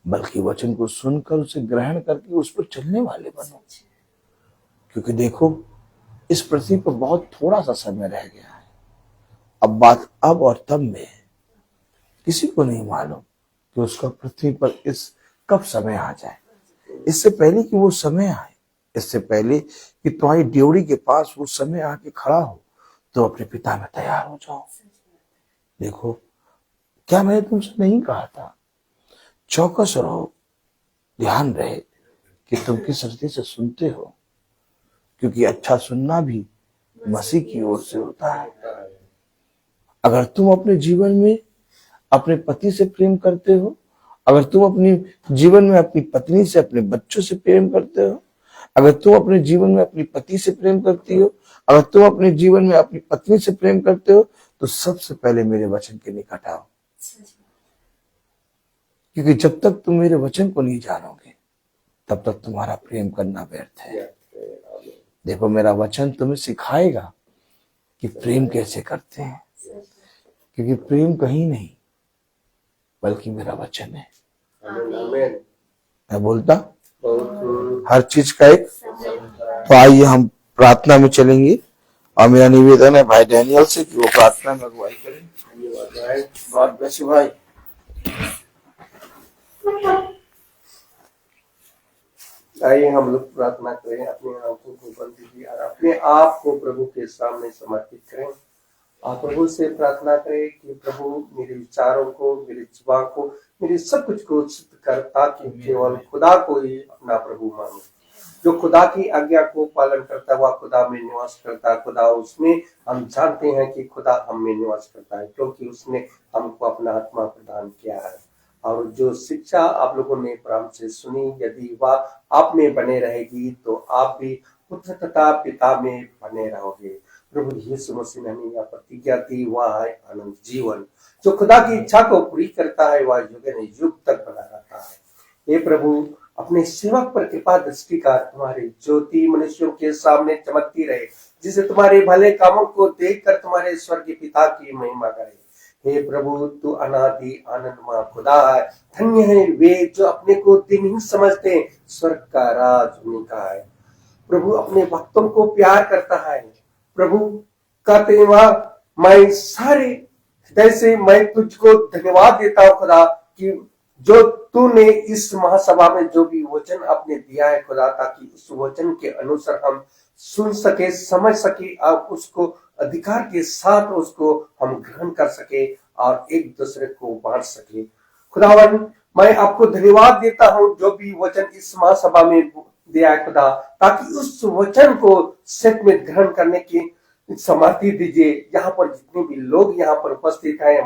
बल्कि वचन को सुनकर उसे ग्रहण करके उस पर चलने वाले बनो। क्योंकि देखो, इस पृथ्वी पर बहुत थोड़ा सा समय रह गया है। अब बात अब और तब में है। किसी को नहीं मालूम कि उसका पृथ्वी पर इस कब समय आ जाए। इससे पहले कि वो समय आए, इससे पहले कि तुम्हारी ड्योढ़ी के पास वो समय आके खड़ा हो, तो अपने पिता में तैयार हो जाओ। देखो, क्या मैंने तुमसे नहीं कहा था, चौकस रहो, ध्यान रहे कि तुम किस रीति से सुनते हो, क्योंकि अच्छा सुनना भी मसीह की ओर से होता है। अगर तुम अपने जीवन में अपने पति से प्रेम करते हो, अगर तुम अपने जीवन में अपनी पत्नी से, अपने बच्चों से प्रेम करते हो, अगर तुम अपने जीवन में अपनी पति से प्रेम करती हो, अगर तुम अपने जीवन में अपनी पत्नी से प्रेम करते हो, तो सबसे पहले मेरे वचन के निकट आओ। क्योंकि जब तक तुम मेरे वचन को नहीं जानोगे तब तक तुम्हारा प्रेम करना व्यर्थ है। देखो मेरा वचन तुम्हें सिखाएगा कि प्रेम कैसे करते हैं, क्योंकि प्रेम कहीं नहीं बल्कि मेरा वचन है। आमीन। मैं बोलता बहुत हर चीज का एक। तो आइए हम प्रार्थना में चलेंगे और मेरा निवेदन है भाई डैनियल से कि वो प्रार्थना में अगुवाई करें। धन्यवाद भाई। गॉड ब्लेस यू भाई। आइए हम लोग प्रार्थना करें, अपनी आंखों को बंद कीजिए और अपने आप को प्रभु के सामने समर्पित करें। आप प्रभु से प्रार्थना करें कि प्रभु मेरे विचारों को, मेरे जुबान को, मेरे सब कुछ को शुद्ध कर, ताकि केवल खुदा को ही अपना प्रभु मानूं। जो खुदा की आज्ञा को पालन करता है वह खुदा में निवास करता है, खुदा उसमें, हम जानते हैं कि खुदा हम में निवास करता है, क्योंकि उसने हमको अपना आत्मा प्रदान किया है। और जो शिक्षा आप लोगों ने प्रारंभ से सुनी, यदि वह आप में बने रहेगी तो आप भी पुत्र तथा पिता में बने रहोगे। प्रभु यीशु मसीह ने हमें यह प्रतिज्ञा दी, वह है अनंत जीवन। जो खुदा की इच्छा को पूरी करता है वह युग तक बना रहता है। हे प्रभु, अपने सेवक पर कृपा दृष्टि का तुम्हारी ज्योति मनुष्यों के सामने चमकती रहे, जिसे तुम्हारे भले कामों को देखकर तुम्हारे स्वर्गीय पिता की महिमा करे। हे प्रभु, तू अनादि आनंदमय खुदा है। धन्य है वे जो अपने को दिनहीन समझते हैं, स्वर्ग का राज उनका है। प्रभु अपने भक्तों को प्यार करता है। प्रभु कहते हैं वह, मैं सारे हृदय से मैं तुझको धन्यवाद देता हूँ खुदा, कि जो तूने इस महासभा में जो भी वचन आपने दिया है खुदा, ताकि उस वचन के अनुसार हम सुन सके, समझ सके और उसको अधिकार के साथ उसको हम ग्रहण कर सके और एक दूसरे को बांट सके। खुदावन, मैं आपको धन्यवाद देता हूँ जो भी वचन इस महासभा में दिया है खुदा, ताकि उस वचन को सच में ग्रहण करने की समर्थी दीजिए। यहाँ पर जितने भी लोग यहाँ पर उपस्थित हैं,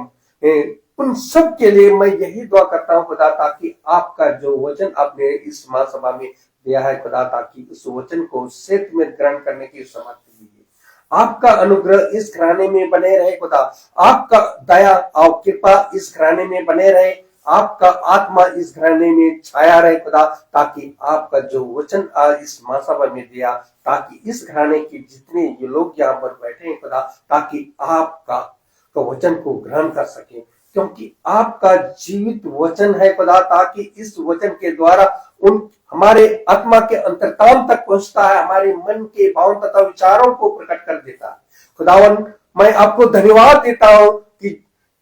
उन सब के लिए मैं यही दुआ करता हूँ खुदा, ताकि आपका जो वचन आपने इस महासभा में दिया है खुदा, ताकि उस वचन को सच में ग्रहण करने की समर्थी दीजिए। आपका अनुग्रह इस घराने में बने रहे खुदा, आपका दया और कृपा इस घराने में बने रहे, आपका आत्मा इस घराने में छाया रहे खुदा, ताकि आपका जो वचन आज इस महासभा में दिया, ताकि इस घराने के जितने ये लोग यहाँ पर बैठे हैं खुदा, ताकि आपका वचन को ग्रहण कर सके, क्योंकि आपका जीवित वचन है खुदा, ताकि इस वचन के द्वारा उन हमारे आत्मा के अंतर्ताम तक पहुंचता है, हमारे मन के भावों तथा विचारों को प्रकट कर देता है। खुदावन, मैं आपको धन्यवाद देता हूं कि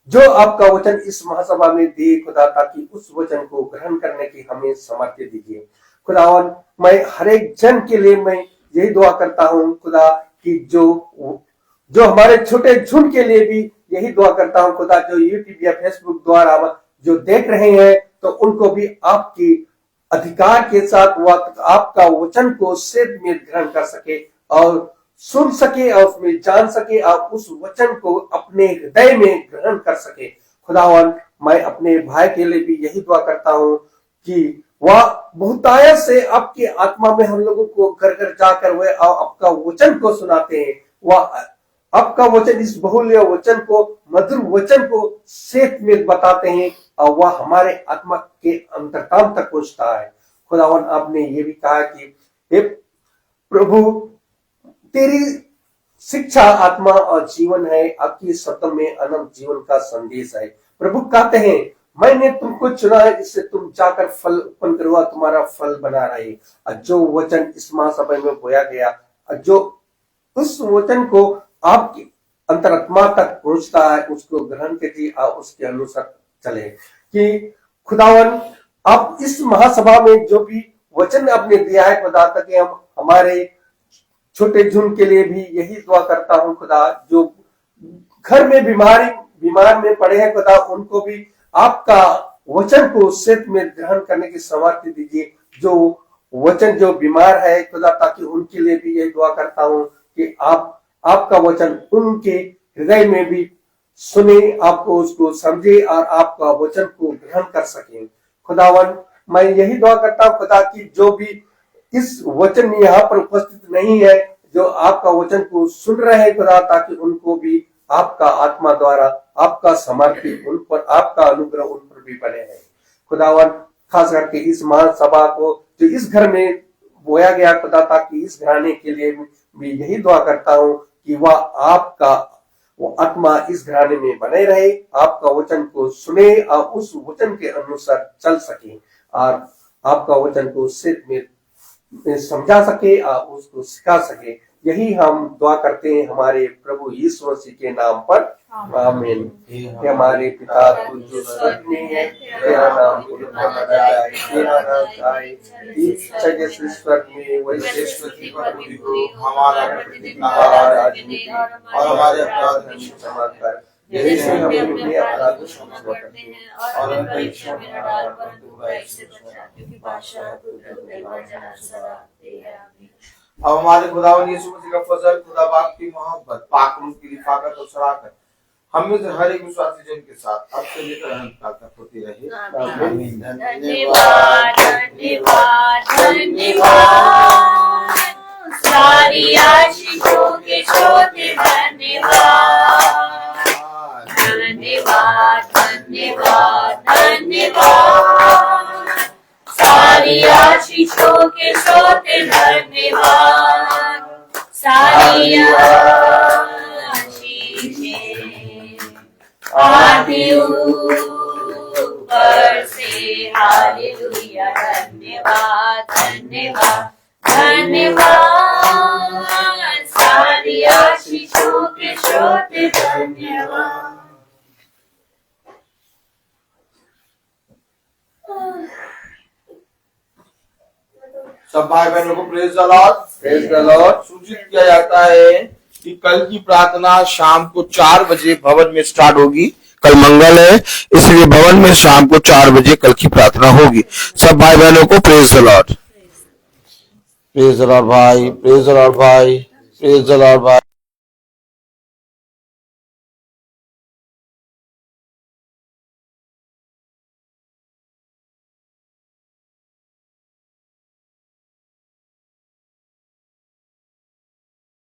जो आपका वचन इस महासभा में दिए खुदा, ताकि उस वचन को ग्रहण करने की हमें सामर्थ्य दीजिए। खुदावन, मैं हर एक जन के लिए मैं यही दुआ करता हूं खुदा, कि जो हमारे छोटे झुंड के लिए भी यही दुआ करता हूं खुदा, जो यूट्यूब या फेसबुक द्वारा जो देख रहे हैं, तो उनको भी आपकी अधिकार के साथ आपका वचन को सेध में ग्रहण कर सके और सुन सके और उसमें जान सके और उस वचन को अपने हृदय में ग्रहण कर सके। खुदावन, मैं अपने भाई के लिए भी यही दुआ करता हूं कि वह बहुतायत से आपके आत्मा में हम लोगों को घर घर जाकर वह आपका वचन को सुनाते हैं, वह आपका वचन, इस बहुल्य वचन को, मधुर वचन को सेठ में बताते हैं और वह हमारे आत्मा के अंतर्ताम तक पहुंचता है। खुदावन, आपने ये भी कहा कि हे प्रभु, तेरी शिक्षा आत्मा और जीवन है, आपकी शब्दों में अनंत जीवन का संदेश है। प्रभु कहते हैं, मैंने तुमको चुना है, इससे तुम जाकर फल उत्पन्न करो, तुम्हारा फल बना रहे। और जो वचन इस महासभा में बोया गया, जो उस वचन को आपकी अंतरात्मा तक पहुंचता है, उसको ग्रहण कीजिए और उसके अनुसार चले। कि खुदावन, आप इस महासभा में जो भी वचन आपने दिया है खुदा, ताकि हम हमारे छोटे झुंड के लिए भी यही दुआ करता हूं खुदा, जो घर में बीमार में पड़े हैं खुदा, उनको भी आपका वचन को सत्य में ग्रहण करने की सामर्थ्य दीजिए। जो वचन जो बीमार है खुदा, ताकि उनके लिए भी यही दुआ करता हूं कि आपका वचन उनके हृदय में भी सुने, आपको उसको समझे और आपका वचन को ग्रहण कर सके। खुदावन, मैं यही दुआ करता हूं खुदा, कि जो भी इस वचन यहाँ पर उपस्थित नहीं है, जो आपका वचन को सुन रहे हैं खुदा, ताकि उनको भी आपका आत्मा द्वारा आपका समर्थी उन पर, आपका अनुग्रह उन पर भी बने रहे। खुदावन, खास करके इस महासभा को जो इस घर में बोया गया खुदा, ताकि इस घराने के लिए भी यही दुआ करता हूँ कि वह आपका वो आत्मा इस घराने में बने रहे, आपका वचन को सुने और उस वचन के अनुसार चल सके और आपका वचन को सिर्फ में समझा सके और उसको सिखा सके। यही हम दुआ करते हैं हमारे प्रभु यीशु मसीह के नाम पर, आमीन। हे हमारे पिता तू जो स्वर्ग में है, तेरा नाम पवित्र माना जाए, तेरा नाम आए, इच्छा जैसे स्वर्ग में वैसे पृथ्वी पर भी हो। हमारा प्रतिदिन आज दे और हमारे अपराध हमें क्षमा कर, जैसे हम अपने अपराध को क्षमा करते हैं, और हमें परीक्षा में न डाल परंतु बुराई से बचा, क्योंकि बादशाह पुत्र दैव जन सदा तेरा। आमीन। अब हमारे खुदावन यीशु मसीह का फजल, खुदा बाप की मोहब्बत, पाक रूह की रिफाकत और शराकत हम में से हर एक विश्वासी जन के साथ अब से लेकर अनंत काल तक होती रहे। आमीन। धन्यवाद धन्यवाद धन्यवाद, सारी आशीषों के श्रोते धन्यवाद धन्यवाद धन्यवाद धन्यवाद, सारी आशीषों के श्रोते धन्यवाद, सारी आदि ऊपर से हालेलुया। धन्यवाद धन्यवाद धन्यवाद, सारी आशीषों के श्रोते धन्यवाद। सब भाई बहनों को praise the Lord. Praise the Lord. सूचित किया जाता है कि कल की प्रार्थना शाम को 4 बजे भवन में स्टार्ट होगी। कल मंगल है, इसलिए भवन में शाम को 4 बजे कल की प्रार्थना होगी। सब भाई बहनों को praise the Lord. Praise the Lord भाई, प्रेज द लॉर्ड भाई, प्रेज द लॉर्ड भाई।